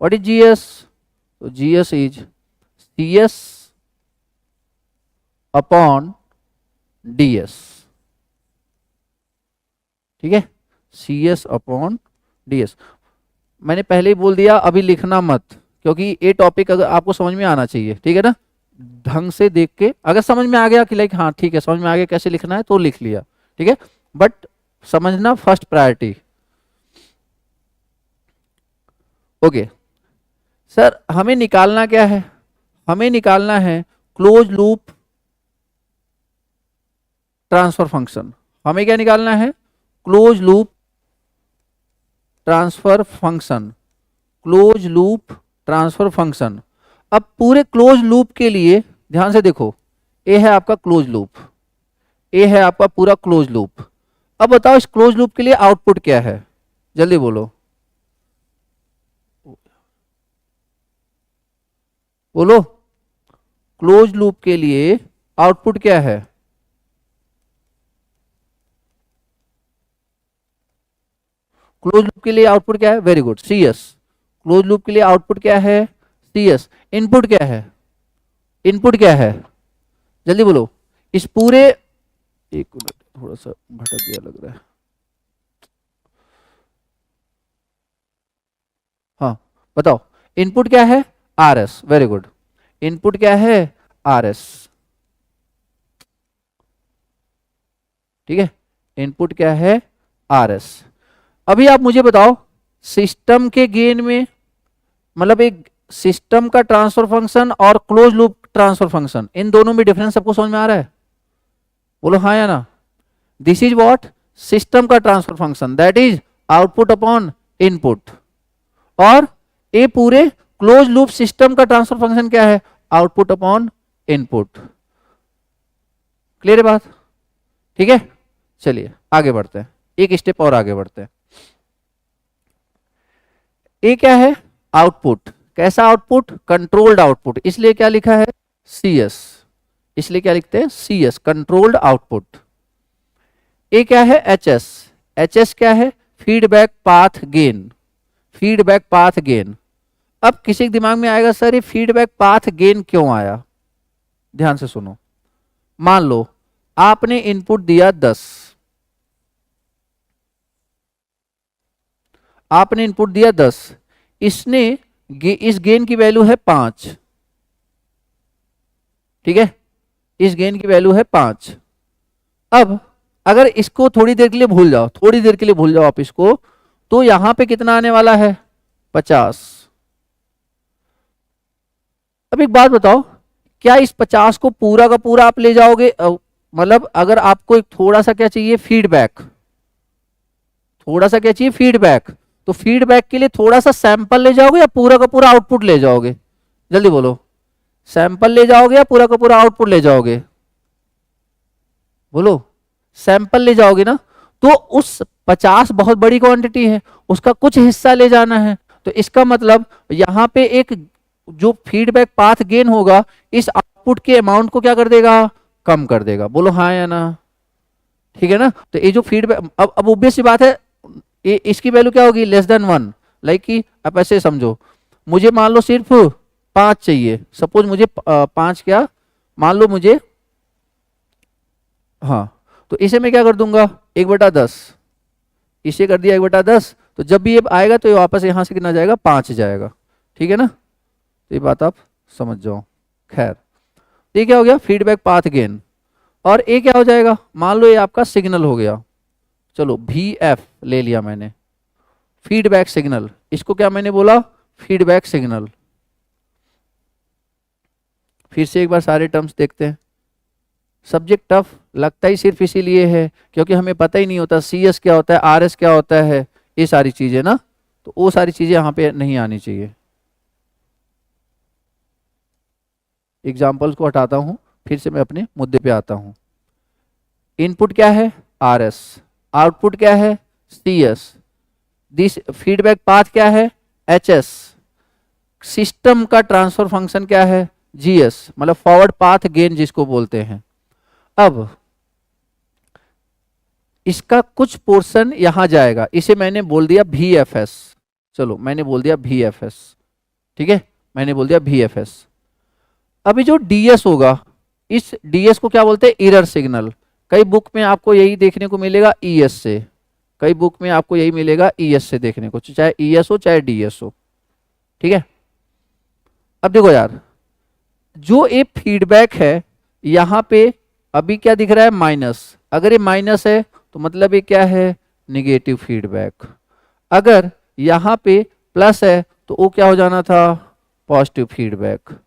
S1: व्हाट इज GS? तो GS is CS upon DS, ठीक है? CS upon DS। मैंने पहले ही बोल दिया अभी लिखना मत, क्योंकि ये टॉपिक अगर आपको समझ में आना चाहिए, ठीक है ना? ढंग से देख के अगर समझ में आ गया कि लाइक हाँ ठीक है समझ में आ गया कैसे लिखना है तो लिख लिया, ठीक है? बट समझना फर्स्ट प्रायोरिटी। ओके सर, हमें निकालना क्या है, हमें निकालना है क्लोज लूप ट्रांसफर फंक्शन। हमें क्या निकालना है, close loop transfer function, close loop transfer function. अब पूरे क्लोज लूप के लिए ध्यान से देखो, ए है आपका क्लोज लूप, ए है आपका पूरा क्लोज लूप। अब बताओ इस क्लोज लूप के लिए आउटपुट क्या है, जल्दी बोलो, बोलो। क्लोज लूप के लिए आउटपुट क्या है, क्लोज लूप के लिए आउटपुट क्या है, very good, C S. Close loop के लिए आउटपुट क्या है, सी एस। इनपुट क्या है, इनपुट क्या है, जल्दी बोलो। इस पूरे, एक मिनट थोड़ा सा भटक गया लग रहा है, हाँ बताओ, इनपुट क्या है, R S, very good. Input क्या है, आर एस, ठीक है, इनपुट क्या है, आर एस। अभी आप मुझे बताओ, सिस्टम के गेन में, मतलब एक सिस्टम का ट्रांसफर फंक्शन और क्लोज लूप ट्रांसफर फंक्शन, इन दोनों में डिफरेंस सबको समझ में आ रहा है, बोलो हाँ या ना। दिस इज व्हाट, सिस्टम का transfer function, that is output upon input. और ये पूरे क्लोज लूप सिस्टम का ट्रांसफर फंक्शन क्या है, आउटपुट अपॉन इनपुट। क्लियर है बात, ठीक है। चलिए आगे बढ़ते हैं, एक स्टेप और आगे बढ़ते हैं। ये क्या है, आउटपुट। कैसा आउटपुट, कंट्रोल्ड आउटपुट, इसलिए क्या लिखा है, सी एस। इसलिए क्या लिखते हैं, सी एस, कंट्रोल्ड आउटपुट। ये क्या है, एच एस। एच एस क्या है, feedback path gain. Feedback path gain. अब किसी के दिमाग में आएगा सर ये फीडबैक पाथ गेन क्यों आया, ध्यान से सुनो। मान लो आपने इनपुट दिया 10, आपने इनपुट दिया 10, इसने इस गेन की वैल्यू है 5, ठीक है, इस गेन की वैल्यू है 5। अब अगर इसको थोड़ी देर के लिए भूल जाओ, थोड़ी देर के लिए भूल जाओ आप इसको, तो यहां पे कितना आने वाला है, 50। अब एक बात बताओ, क्या इस 50 को पूरा का पूरा आप ले जाओगे, मतलब अगर आपको एक थोड़ा सा क्या चाहिए, फीडबैक, थोड़ा सा क्या चाहिए, फीडबैक, तो फीडबैक के लिए थोड़ा सा सैंपल ले जाओगे या पूरा का पूरा आउटपुट ले जाओगे, जल्दी बोलो। सैंपल ले जाओगे या पूरा का पूरा आउटपुट ले जाओगे, बोलो। सैंपल ले जाओगे ना, तो उस 50 बहुत बड़ी क्वांटिटी है, उसका कुछ हिस्सा ले जाना है, तो इसका मतलब यहां पे एक जो फीडबैक पाथ गेन होगा इस आउटपुट के अमाउंट को क्या कर देगा, कम कर देगा, बोलो हाँ या ना, ठीक है ना। तो ये जो फीडबैक, अब ऑब्वियस सी बात है, इसकी वैल्यू क्या होगी, लेस देन 1। लाइक कि आप ऐसे समझो, मुझे मान लो सिर्फ 5 चाहिए, सपोज मुझे 5 क्या, मान लो मुझे, हाँ, तो इसे मैं क्या कर दूंगा, 1/10, इसे कर दिया 1/10, तो जब भी ये आएगा तो ये वापस यहां से कितना जाएगा, 5 जाएगा, ठीक है ना। तो ये बात आप समझ जाओ। खैर, ये क्या हो गया, फीडबैक पाथ गेन। और ये क्या हो जाएगा, मान लो ये आपका सिग्नल हो गया, चलो VF ले लिया मैंने, फीडबैक सिग्नल, इसको क्या मैंने बोला, फीडबैक सिग्नल। फिर से एक बार सारे टर्म्स देखते हैं। सब्जेक्ट टफ लगता ही सिर्फ इसीलिए है क्योंकि हमें पता ही नहीं होता CS क्या होता है, RS क्या होता है, ये सारी चीजें ना, तो वो सारी चीजें यहाँ पे नहीं आनी चाहिए। एग्जाम्पल्स को हटाता हूँ, फिर से मैं अपने मुद्दे पे आता हूँ। इनपुट क्या है, RS, आउटपुट क्या है, CS, दिस फीडबैक पाथ क्या है, HS, सिस्टम का ट्रांसफर फंक्शन क्या है, GS, मतलब फॉरवर्ड पाथ गेन जिसको बोलते हैं। अब इसका कुछ पोर्शन यहां जाएगा, इसे मैंने बोल दिया VFS, चलो मैंने बोल दिया VFS, ठीक है, मैंने बोल दिया VFS। अभी जो DS होगा, इस DS को क्या बोलते हैं, एरर सिग्नल। कई बुक में आपको यही देखने को मिलेगा ES से, कई बुक में आपको यही मिलेगा ES से देखने को, चाहे ES हो चाहे DS हो, ठीक है। अब देखो यार, जो ये फीडबैक है यहां पे अभी क्या दिख रहा है, माइनस। अगर ये माइनस है तो मतलब ये क्या है, निगेटिव फीडबैक। अगर यहां पे प्लस है तो वो क्या हो जाना था, पॉजिटिव फीडबैक।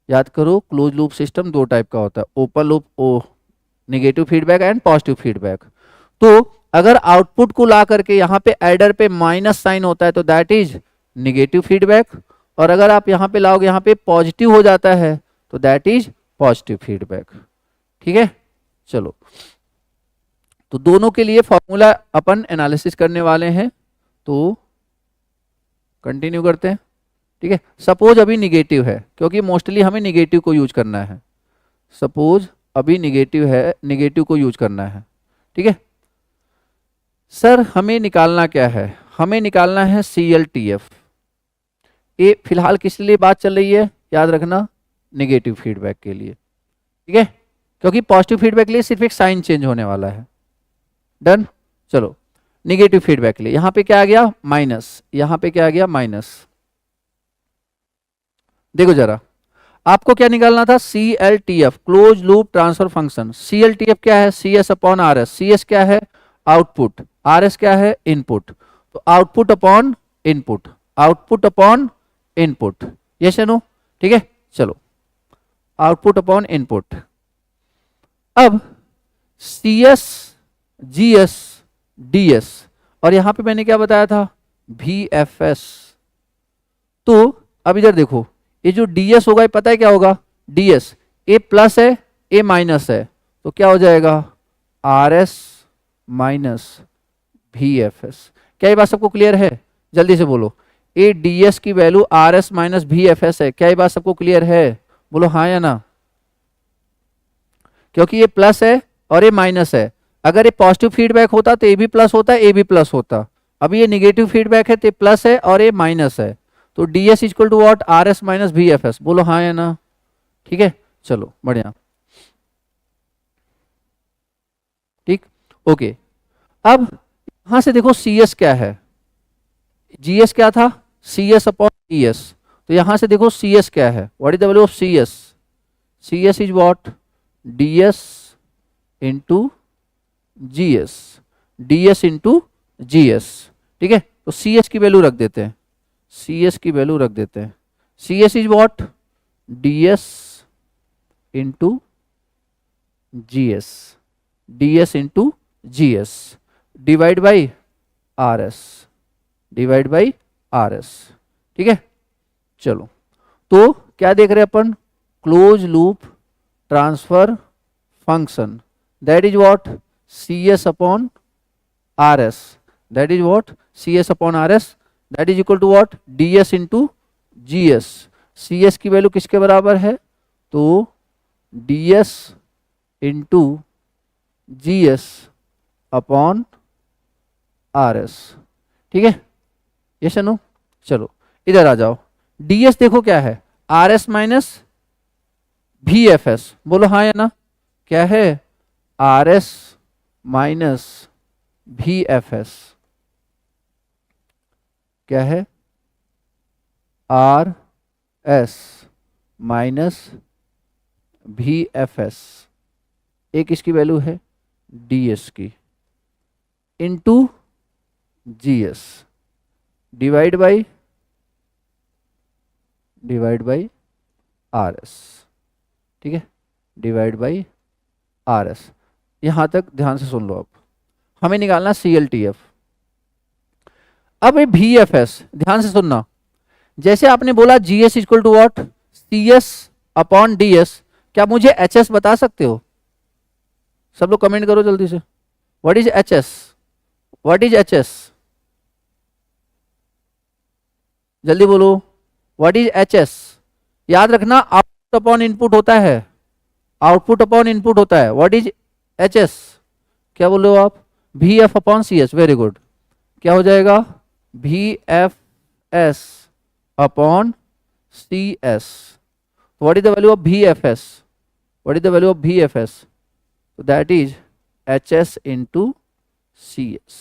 S1: याद करो, क्लोज लूप सिस्टम दो टाइप का होता है, ओपन लूप, ओ negative feedback and positive feedback. तो अगर आउटपुट को ला करके यहाँ पे एडर पे माइनस साइन होता है तो दैट इज निगेटिव फीडबैक, और अगर आप यहाँ पे लाओगे यहाँ पे पॉजिटिव हो जाता है तो दैट इज पॉजिटिव फीडबैक, ठीक है। चलो, तो दोनों के लिए फॉर्मूला अपन एनालिसिस करने वाले हैं, तो कंटिन्यू करते हैं, ठीक है। सपोज अभी निगेटिव है, क्योंकि मोस्टली हमें निगेटिव को यूज करना है। सपोज अभी निगेटिव है, निगेटिव को यूज करना है, ठीक है। सर हमें निकालना क्या है, हमें निकालना है CLTF। ये फिलहाल किस लिए बात चल रही है, याद रखना, नेगेटिव फीडबैक के लिए, ठीक है, क्योंकि पॉजिटिव फीडबैक के लिए सिर्फ एक साइन चेंज होने वाला है। डन। चलो नेगेटिव फीडबैक के लिए यहां पे क्या आ गया माइनस, यहां पे क्या आ गया माइनस। देखो जरा, आपको क्या निकालना था, CLTF close loop transfer function. CLTF क्या है, CS अपॉन RS। CS क्या है, आउटपुट, RS क्या है, इनपुट। तो output upon input, output upon input, yes या नो, ठीक है। चलो आउटपुट अपॉन इनपुट। अब CS GS DS, और यहां पे मैंने क्या बताया था, VFS। तो अब इधर देखो, ये जो DS होगा ये पता है क्या होगा, DS A प्लस है A माइनस है, तो क्या हो जाएगा RS माइनस VFS। क्या ये बात सबको क्लियर है, जल्दी से बोलो। A DS की वैल्यू RS माइनस VFS है, क्या ये बात सबको क्लियर है, बोलो हाँ या ना। क्योंकि ये प्लस है और ये माइनस है, अगर ये पॉजिटिव फीडबैक होता तो ए भी प्लस होता, ए भी प्लस होता। अभी ये निगेटिव फीडबैक है तो ये प्लस है और ये माइनस है, तो D S equal to what, RS minus VFS। बोलो हाँ या ना, ठीक है। चलो बढ़िया, ठीक, ओके। अब यहां से देखो CS क्या है, GS क्या था, CS अपॉन ES। तो यहां से देखो CS क्या है, what is the value of CS, CS is what, DS into GS, DS into GS, ठीक है। तो CS की वैल्यू रख देते हैं, CS की वैल्यू रख देते हैं, CS is what, DS into GS, DS into GS by by RS, divide by RS, ठीक है। चलो तो क्या देख रहे हैं अपन, close loop transfer function, that is what CS upon RS, that is what CS upon RS, that is equal to what DS into GS। CS की वैल्यू किसके बराबर है, तो DS into GS upon RS, ठीक है, yes no. चलो इधर आ जाओ, DS देखो क्या है, RS माइनस VFS, बोलो हाँ या ना, क्या है RS माइनस VFS, क्या है RS माइनस VFS, एक इसकी वैल्यू है DS की, into GS by by RS, ठीक है, डिवाइड बाई RS। यहां तक ध्यान से सुन लो। अब हमें निकालना CLTF। अब ये VFS ध्यान से सुनना, जैसे आपने बोला GS equal to what, CS upon DS, क्या मुझे HS बता सकते हो, सब लोग कमेंट करो जल्दी से, what is HS, what is HS, जल्दी बोलो, व्हाट इज HS। याद रखना आउटपुट अपॉन इनपुट होता है, आउटपुट अपॉन इनपुट होता है, व्हाट इज HS, क्या बोल रहे हो आप, VF upon CS, very good, क्या हो जाएगा VFS upon CS। What is the value of VFS, what is the value of VFS, that is HS into CS,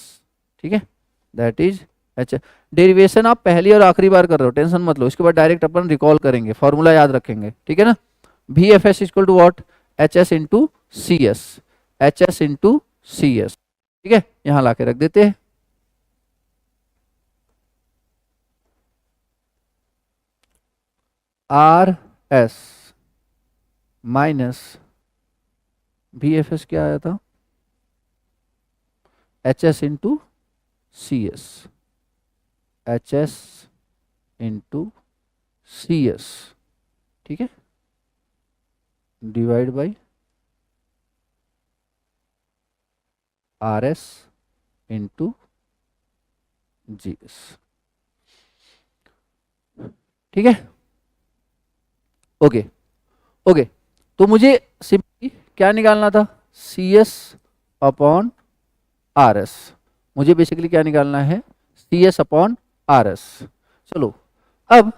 S1: ठीक है, दैट इज HS। डेरिवेशन आप पहली और आखिरी बार कर रहे हो, टेंशन मत लो, इसके बाद डायरेक्ट अपन रिकॉल करेंगे, फॉर्मूला याद रखेंगे, ठीक है ना। VFS equal to what, HS into CS, HS into CS, ठीक है, यहां लाके रख देते हैं। RS माइनस VFS क्या आया था, HS into CS, HS into CS, ठीक है, divide by RS into GS, ठीक है, ओके ओके। तो मुझे सिंपली क्या निकालना था, CS अपॉन RS, मुझे बेसिकली क्या निकालना है, C S upon R S. चलो अब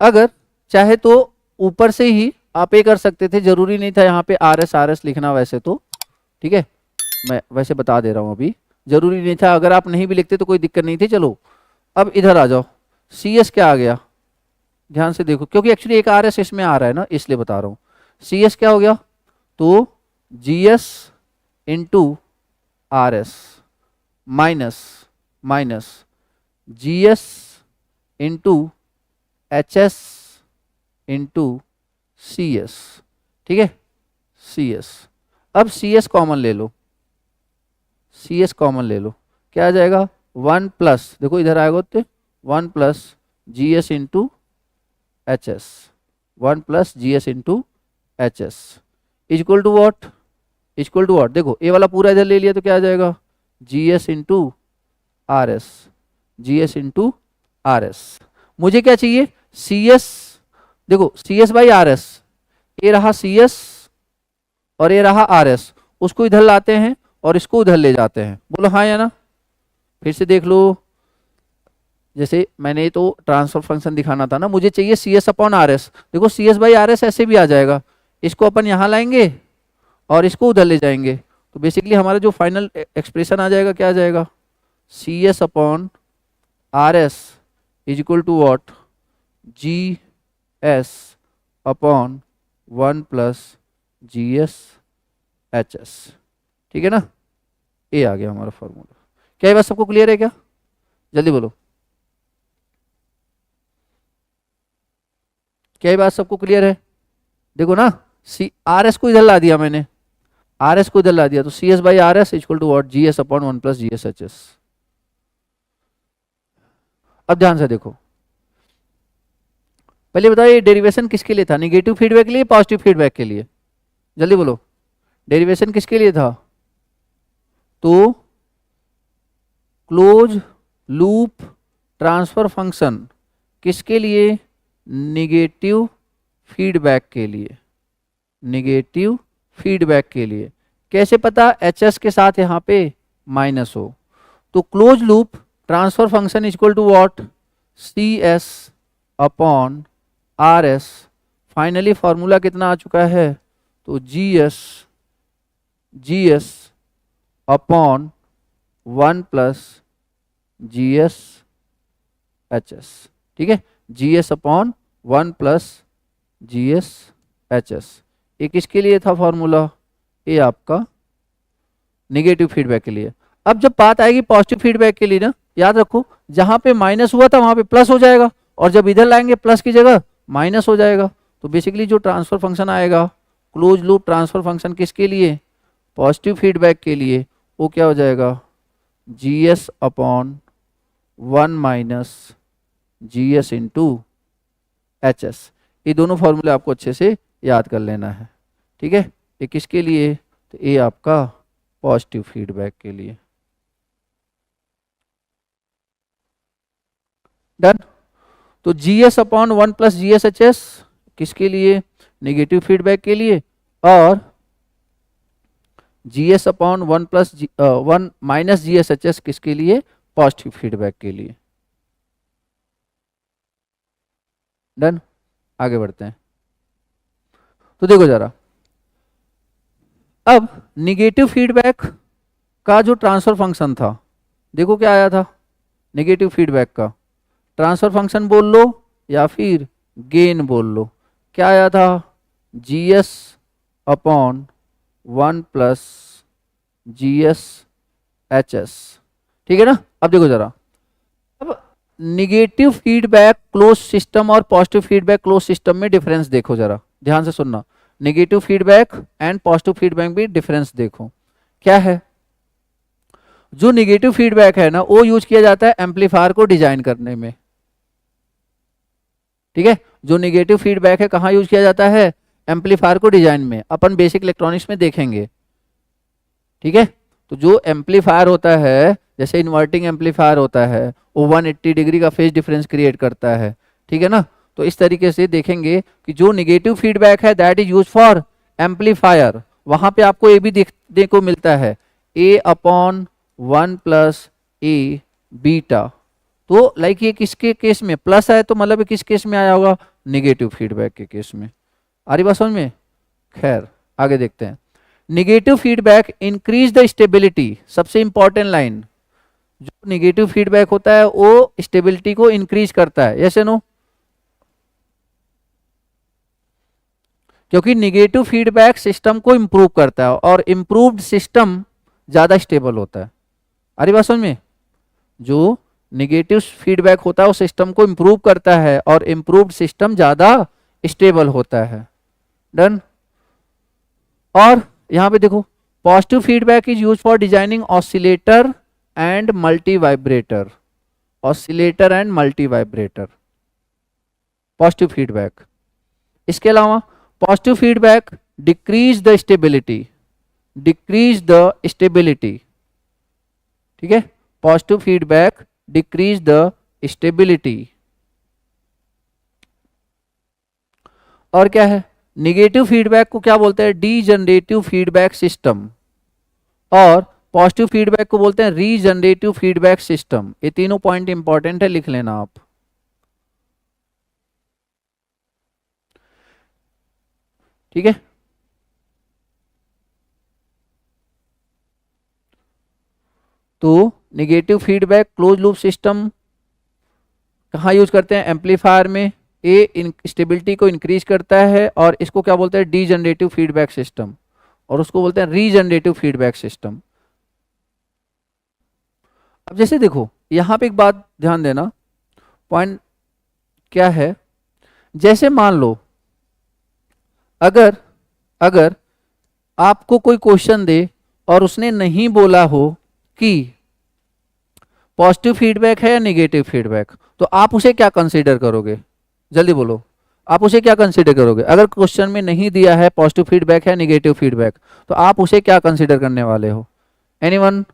S1: अगर चाहे तो ऊपर से ही आप ये कर सकते थे, जरूरी नहीं था यहाँ पे आर एस लिखना वैसे तो, ठीक है, मैं वैसे बता दे रहा हूँ अभी, जरूरी नहीं था, अगर आप नहीं भी लिखते तो कोई दिक्कत नहीं थी। चलो अब इधर आ जाओ, सी एस क्या आ गया, ध्यान से देखो, क्योंकि एक्चुअली एक आर एस इसमें आ रहा है ना, इसलिए बता रहा हूँ। सी एस क्या हो गया, तो G S into R S minus G S into H S into C S, ठीक है, सी एस। अब सी एस कॉमन ले लो, सी एस कॉमन ले लो, क्या आ जाएगा, 1 प्लस, देखो इधर आएगा तो 1 plus G S into H S, 1 plus G S into H S is equal to what, is equal to what, देखो ए वाला पूरा इधर ले लिया तो क्या आ जाएगा, G S into R S, G S into R S. मुझे क्या चाहिए, सी एस, देखो C S by R S, ये रहा सी एस और ये रहा आर एस, उसको इधर लाते हैं और इसको उधर ले जाते हैं, बोलो हाँ या ना। फिर से देख लो, जैसे मैंने तो ट्रांसफर फंक्शन दिखाना था ना, मुझे चाहिए C S upon R S, देखो C S by R S ऐसे भी आ जाएगा, इसको अपन यहाँ लाएंगे और इसको उधर ले जाएंगे, तो बेसिकली हमारा जो फाइनल एक्सप्रेशन आ जाएगा क्या आ जाएगा, C S upon R S is equal to what, G S upon 1 plus G S H S, ठीक है ना, ये आ गया हमारा फॉर्मूला। क्या ये बात सबको क्लियर है क्या, जल्दी बोलो, क्या ये बात सबको क्लियर है। देखो ना, सी आर एस को इधर ला दिया मैंने, आर एस को इधर ला दिया, तो C S by R S equal to what, G S upon 1 plus G S H S. अब ध्यान से देखो, पहले बताओ ये डेरिवेशन किसके लिए था, निगेटिव फीडबैक के लिए, पॉजिटिव फीडबैक के लिए, जल्दी बोलो, डेरिवेशन किसके लिए था, तो क्लोज लूप ट्रांसफर फंक्शन किसके लिए, निगेटिव फीडबैक के लिए, निगेटिव फीडबैक के लिए। कैसे पता, एच एस के साथ यहाँ पे माइनस हो, तो close loop transfer function equal to what, C S upon R S, finally formula कितना आ चुका है, तो G S upon 1 plus G S H S, ठीक है, G S upon 1 plus G S H S. ये किसके लिए था फॉर्मूला, ये आपका निगेटिव फीडबैक के लिए। अब जब बात आएगी पॉजिटिव फीडबैक के लिए ना, याद रखो जहां पे माइनस हुआ था वहां पे प्लस हो जाएगा, और जब इधर लाएंगे प्लस की जगह माइनस हो जाएगा, तो बेसिकली जो ट्रांसफर फंक्शन आएगा, क्लोज लूप ट्रांसफर फंक्शन किसके लिए, पॉजिटिव फीडबैक के लिए, वो क्या हो जाएगा, G S upon 1 minus G S into H S. ये दोनों फॉर्मूले आपको अच्छे से याद कर लेना है, ठीक है। ये किसके लिए, तो ये आपका पॉजिटिव फीडबैक के लिए। डन। तो G S upon 1 plus G S H S किसके लिए, नेगेटिव फीडबैक के लिए, और जी S upon 1 plus 1 minus G S H S किसके लिए, पॉजिटिव फीडबैक के लिए। डन, आगे बढ़ते हैं। तो देखो जरा, अब निगेटिव फीडबैक का जो ट्रांसफर फंक्शन था, देखो क्या आया था, निगेटिव फीडबैक का ट्रांसफर फंक्शन बोल लो या फिर गेन बोल लो, क्या आया था, जी S upon 1 plus G S H S, ठीक है ना। अब देखो जरा, अब निगेटिव फीडबैक क्लोज सिस्टम और पॉजिटिव फीडबैक क्लोज सिस्टम में डिफरेंस देखो, जरा ध्यान से सुनना, negative feedback and positive feedback भी डिफरेंस देखो क्या है। जो नेगेटिव फीडबैक है ना, वो यूज किया जाता है एम्पलीफायर को डिजाइन करने में, ठीक है। जो नेगेटिव फीडबैक है कहाँ यूज किया जाता है, एम्पलीफायर को डिजाइन में, अपन बेसिक इलेक्ट्रॉनिक्स में देखेंगे, ठीक है। तो जो एम्पलीफायर होता है, जैसे इन्वर्टिंग एम्पलीफायर होता है, वो 180 डिग्री का फेज डिफरेंस क्रिएट करता है, ठीक है ना। तो इस तरीके से देखेंगे कि जो निगेटिव फीडबैक है that is use for amplifier, वहां पे आपको ए भी देखने को मिलता है, ए अपॉन 1 प्लस ए बीटा। तो लाइक ये किसके केस में प्लस है, तो मतलब ये किस केस में आया होगा, निगेटिव फीडबैक के केस में। आ रही बात समझ में? खैर आगे देखते हैं। Negative feedback increase the stability, सबसे इंपॉर्टेंट लाइन, जो निगेटिव फीडबैक होता है वो स्टेबिलिटी को इंक्रीज करता है, यस या नो? क्योंकि निगेटिव फीडबैक सिस्टम को इंप्रूव करता है और इंप्रूव्ड सिस्टम ज्यादा स्टेबल होता है। अरे बात समझ में? जो निगेटिव फीडबैक होता है वो सिस्टम को इंप्रूव करता है और इंप्रूव्ड सिस्टम ज्यादा स्टेबल होता है। डन। और यहां पे देखो, positive feedback is use for designing oscillator and multi vibrator, oscillator and multi vibrator, positive feedback. इसके अलावा positive feedback decrease the stability, decrease the stability, ठीक है, positive feedback decrease the stability. और क्या है, निगेटिव फीडबैक को क्या बोलते हैं, डीजनरेटिव फीडबैक सिस्टम, और पॉजिटिव फीडबैक को बोलते हैं रीजनरेटिव फीडबैक सिस्टम। ये तीनों पॉइंट इंपॉर्टेंट है, लिख लेना आप। ठीक है, तो negative feedback close loop system कहाँ यूज करते हैं, एम्पलीफायर में। ये स्टेबिलिटी को इंक्रीज करता है और इसको क्या बोलते हैं, डीजनरेटिव फीडबैक सिस्टम, और उसको बोलते हैं रीजनरेटिव फीडबैक सिस्टम। अब जैसे देखो यहां पे एक बात ध्यान देना, पॉइंट क्या है, जैसे मान लो अगर अगर आपको कोई क्वेश्चन दे और उसने नहीं बोला हो कि पॉजिटिव फीडबैक है या निगेटिव फीडबैक, तो आप उसे क्या कंसीडर करोगे, जल्दी बोलो, आप उसे क्या कंसीडर करोगे? अगर क्वेश्चन में नहीं दिया है पॉजिटिव फीडबैक है निगेटिव फीडबैक, तो आप उसे क्या कंसीडर करने वाले हो? एनीवन?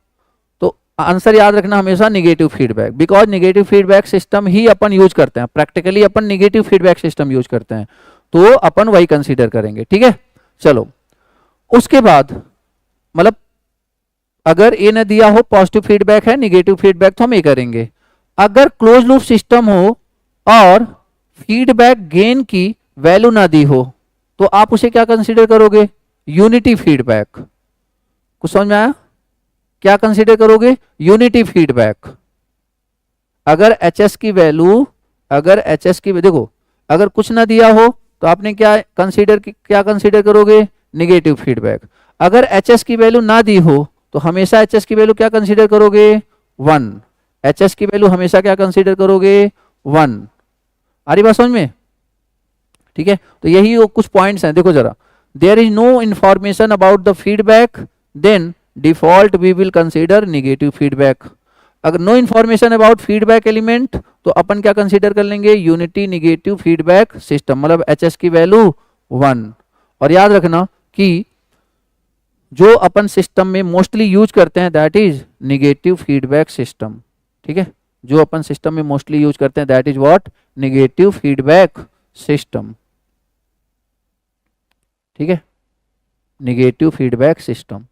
S1: तो आंसर याद रखना हमेशा negative feedback, because negative feedback system he upon use करते हैं, प्रैक्टिकली अपन निगेटिव फीडबैक सिस्टम यूज करते हैं, तो अपन वही कंसीडर करेंगे। ठीक है, चलो उसके बाद मतलब अगर ए न दिया हो पॉजिटिव फीडबैक है निगेटिव फीडबैक, तो हम ये करेंगे। अगर क्लोज लूप सिस्टम हो और फीडबैक गेन की वैल्यू ना दी हो, तो आप उसे क्या कंसीडर करोगे, यूनिटी फीडबैक। कुछ समझ में आया? क्या कंसीडर करोगे, यूनिटी फीडबैक। अगर एच की वैल्यू, अगर एच की देखो, अगर कुछ ना दिया हो तो आपने क्या कंसीडर करोगे, निगेटिव फीडबैक। अगर एच की वैल्यू ना दी हो तो हमेशा एच की वैल्यू क्या कंसीडर करोगे, 1। एच की वैल्यू हमेशा क्या कंसीडर करोगे, 1। आ रही बात समझ में? ठीक है, तो यही वो कुछ पॉइंट्स हैं, देखो जरा। There is no information about the feedback, then default we will consider negative feedback. अगर no information about feedback element, तो अपन क्या कंसीडर कर लेंगे, यूनिटी निगेटिव फीडबैक सिस्टम, मतलब एच की वैल्यू 1। और याद रखना कि जो अपन सिस्टम में मोस्टली यूज करते हैं that is negative feedback system. ठीक है, जो अपन सिस्टम में मोस्टली यूज करते हैं that is what, negative feedback system. ठीक है, निगेटिव फीडबैक सिस्टम।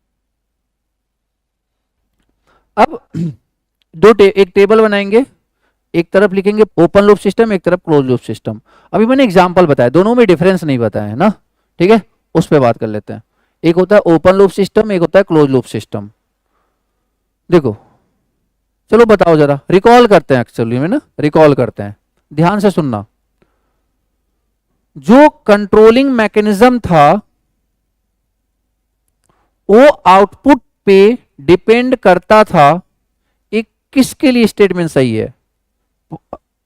S1: अब एक टेबल बनाएंगे, एक तरफ लिखेंगे ओपन लूप सिस्टम, एक तरफ क्लोज लूप सिस्टम। अभी मैंने एग्जांपल बताया, दोनों में डिफरेंस नहीं बताया है ना, ठीक है, उस पर बात कर लेते हैं। एक होता है ओपन लूप सिस्टम, एक होता है क्लोज लूप सिस्टम। देखो चलो बताओ जरा, रिकॉल करते हैं, एक्चुअली में ना रिकॉल करते हैं, ध्यान से सुनना। जो कंट्रोलिंग मैकेनिज्म था वो आउटपुट पे डिपेंड करता था, एक किसके लिए स्टेटमेंट सही है,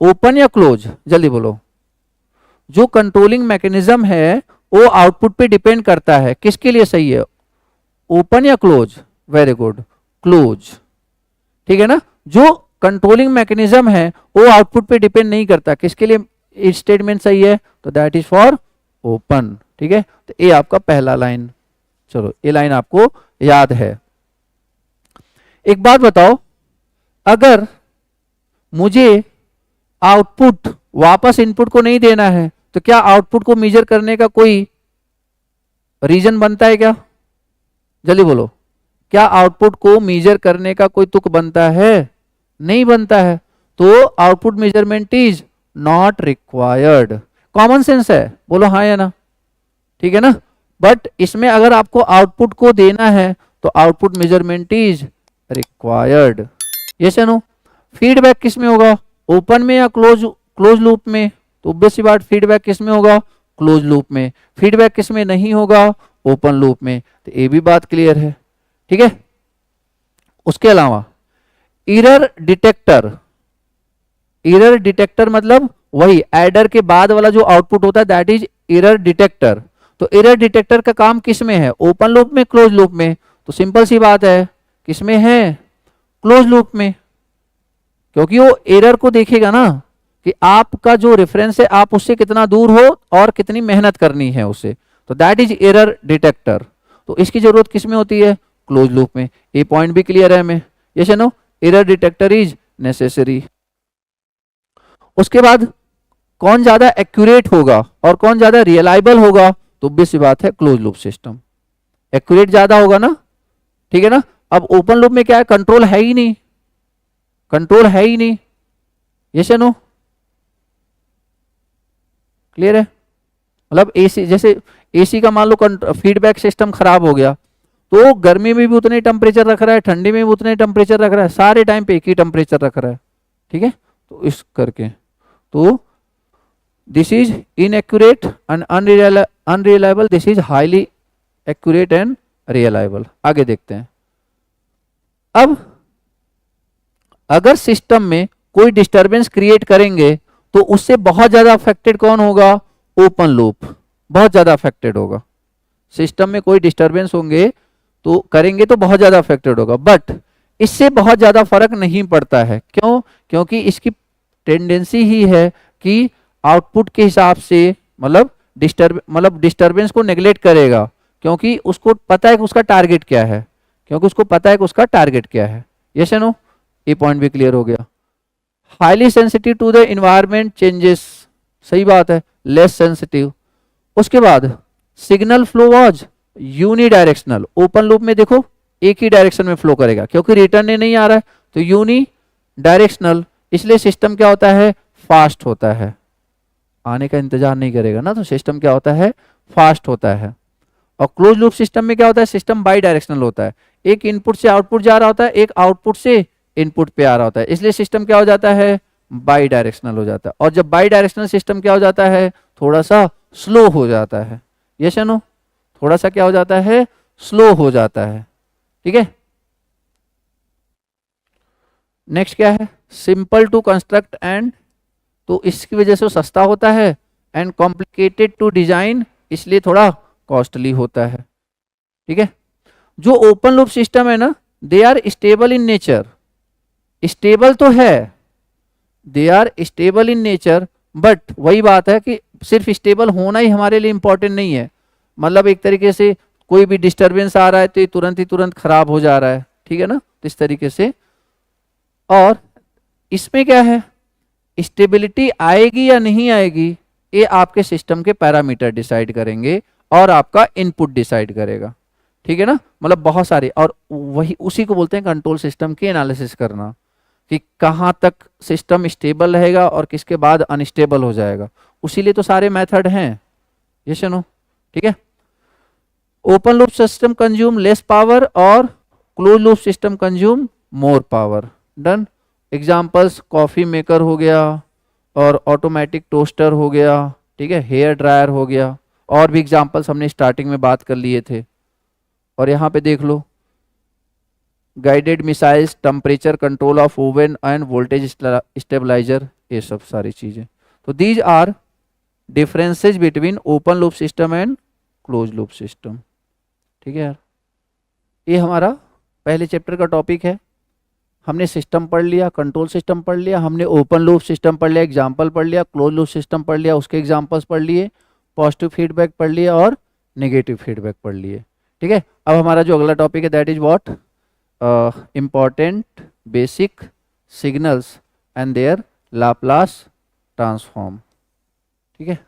S1: ओपन या क्लोज, जल्दी बोलो। जो कंट्रोलिंग मैकेनिज्म है वो आउटपुट पे डिपेंड करता है, किसके लिए सही है, ओपन या क्लोज? Very good, close. ठीक है ना, जो कंट्रोलिंग मैकेनिज्म है वो आउटपुट पे डिपेंड नहीं करता, किसके लिए स्टेटमेंट सही है, तो दैट इज फॉर ओपन। ठीक है, तो ये आपका पहला लाइन, चलो ये लाइन आपको याद है। एक बात बताओ, अगर मुझे आउटपुट वापस इनपुट को नहीं देना है, तो क्या आउटपुट को मेजर करने का कोई रीजन बनता है क्या, जल्दी बोलो, क्या आउटपुट को मेजर करने का कोई तुक बनता है? नहीं बनता है, तो output measurement is not required. Common sense है, बोलो हाँ या ना, ठीक है ना। बट इसमें अगर आपको आउटपुट को देना है तो output measurement is required. Yes या नो। फीडबैक किस में होगा, ओपन में या क्लोज लूप में? तो ऑब्वियस सी बात, फीडबैक किस में होगा, क्लोज लूप में। फीडबैक किस में नहीं होगा, ओपन लूप में। तो ये भी बात क्लियर है, ठीक है। उसके अलावा एरर डिटेक्टर, एरर डिटेक्टर मतलब वही एडर के बाद वाला जो आउटपुट होता है दैट इज एरर डिटेक्टर। तो एरर डिटेक्टर का काम किस में है, ओपन लूप में, क्लोज लूप में? तो सिंपल सी बात है, किस में है, क्लोज लूप में। क्योंकि वो एरर को देखेगा ना कि आपका जो रेफरेंस है आप उससे कितना दूर हो और कितनी मेहनत करनी है उससे, तो दैट इज एरर डिटेक्टर। तो इसकी जरूरत किस में होती है, क्लोज लूप में। ये पॉइंट भी क्लियर है हमें, यस या no. Error detector is necessary. उसके बाद कौन ज्यादा एक्यूरेट होगा और कौन ज्यादा रियलाइबल होगा, तो ऑब्वियस सी बात है क्लोज लूप सिस्टम। एक्यूरेट ज्यादा होगा ना, ठीक है ना। अब ओपन लूप में क्या है, कंट्रोल है ही नहीं, कंट्रोल है ही नहीं, यस या नो, क्लियर है। मतलब एसी, जैसे एसी का मान लो फीडबैक सिस्टम खराब हो गया, तो गर्मी में भी उतने टेम्परेचर रख रहा है, ठंडी में भी उतने टेम्परेचर रख रहा है, सारे टाइम पे एक ही टेम्परेचर रख रहा है, ठीक है। तो इस करके तो this is inaccurate and unreliable, this is highly accurate and reliable. आगे देखते हैं। अब अगर सिस्टम में कोई डिस्टरबेंस क्रिएट करेंगे तो उससे बहुत ज्यादा अफेक्टेड कौन होगा, ओपन लूप बहुत ज्यादा अफेक्टेड होगा। सिस्टम में कोई डिस्टरबेंस होंगे तो करेंगे तो बहुत ज्यादा अफेक्टेड होगा, बट इससे बहुत ज्यादा फर्क नहीं पड़ता है। क्यों? क्योंकि इसकी टेंडेंसी ही है कि आउटपुट के हिसाब से मतलब डिस्टरबेंस को नेग्लेक्ट करेगा, क्योंकि उसको पता है कि उसका टारगेट क्या है, क्योंकि उसको पता है कि उसका टारगेट क्या है। यस या नो, ये पॉइंट भी क्लियर हो गया। Highly sensitive to the environment changes, सही बात है, लेस सेंसिटिव। उसके बाद signal flow was unidirectional. Open loop में देखो एक ही डायरेक्शन में फ्लो करेगा, क्योंकि रिटर्न नहीं आ रहा है, तो यूनि डायरेक्शनल, इसलिए सिस्टम क्या होता है, फास्ट होता है, आने का इंतजार नहीं करेगा ना, तो सिस्टम क्या होता है, फास्ट होता है। और क्लोज लूप सिस्टम में क्या होता है, सिस्टम बाई डायरेक्शनल होता है, एक इनपुट से आउटपुट जा रहा होता है, एक आउटपुट से इनपुट पे आ रहा होता है, इसलिए सिस्टम क्या हो जाता है, बाई डायरेक्शनल हो जाता है। और जब बाई डायरेक्शनल सिस्टम क्या हो जाता है, थोड़ा सा स्लो हो जाता है। यस या नो, थोड़ा सा क्या हो जाता है, स्लो हो जाता है, ठीक है। नेक्स्ट क्या है, सिंपल टू कंस्ट्रक्ट एंड, तो इसकी वजह से वो सस्ता होता है, एंड कॉम्प्लिकेटेड टू डिजाइन, इसलिए थोड़ा कॉस्टली होता है, ठीक है। जो ओपन लूप सिस्टम है ना, they are stable in nature, stable तो है, they are stable in nature, but वही बात है कि सिर्फ स्टेबल होना ही हमारे लिए इंपॉर्टेंट नहीं है। मतलब एक तरीके से कोई भी डिस्टरबेंस आ रहा है तो ये तुरंत ही तुरंत खराब हो जा रहा है, ठीक है ना, तो इस तरीके से। और इसमें क्या है, स्टेबिलिटी आएगी या नहीं आएगी, ये आपके सिस्टम के पैरामीटर डिसाइड करेंगे और आपका इनपुट डिसाइड करेगा, ठीक है ना। मतलब बहुत सारे, और वही उसी को बोलते हैं कंट्रोल सिस्टम की एनालिसिस करना, कि कहाँ तक सिस्टम स्टेबल रहेगा और किसके बाद अनस्टेबल हो जाएगा, उसी लिए तो सारे मेथड हैं। यस नो, ठीक है। Open loop system consume less power और close loop system consume more power. Done. Examples coffee maker हो गया और ऑटोमेटिक टोस्टर हो गया, ठीक है, हेयर ड्रायर हो गया, और भी एग्जाम्पल्स हमने स्टार्टिंग में बात कर लिए थे। और यहाँ पे देख लो, guided missiles, temperature control of oven and voltage stabilizer, ये सब सारी चीजें। तो these are differences between open loop system and close loop system, ठीक है यार। ये हमारा पहले चैप्टर का टॉपिक है। हमने सिस्टम पढ़ लिया, कंट्रोल सिस्टम पढ़ लिया, हमने ओपन लूप सिस्टम पढ़ लिया, एग्जाम्पल पढ़ लिया, क्लोज लूप सिस्टम पढ़ लिया, उसके एग्जाम्पल्स पढ़ लिए, पॉजिटिव फीडबैक पढ़ लिया और नेगेटिव फीडबैक पढ़ लिए, ठीक है। अब हमारा जो अगला टॉपिक है that is what, important basic signals and their Laplace transform, ठीक है।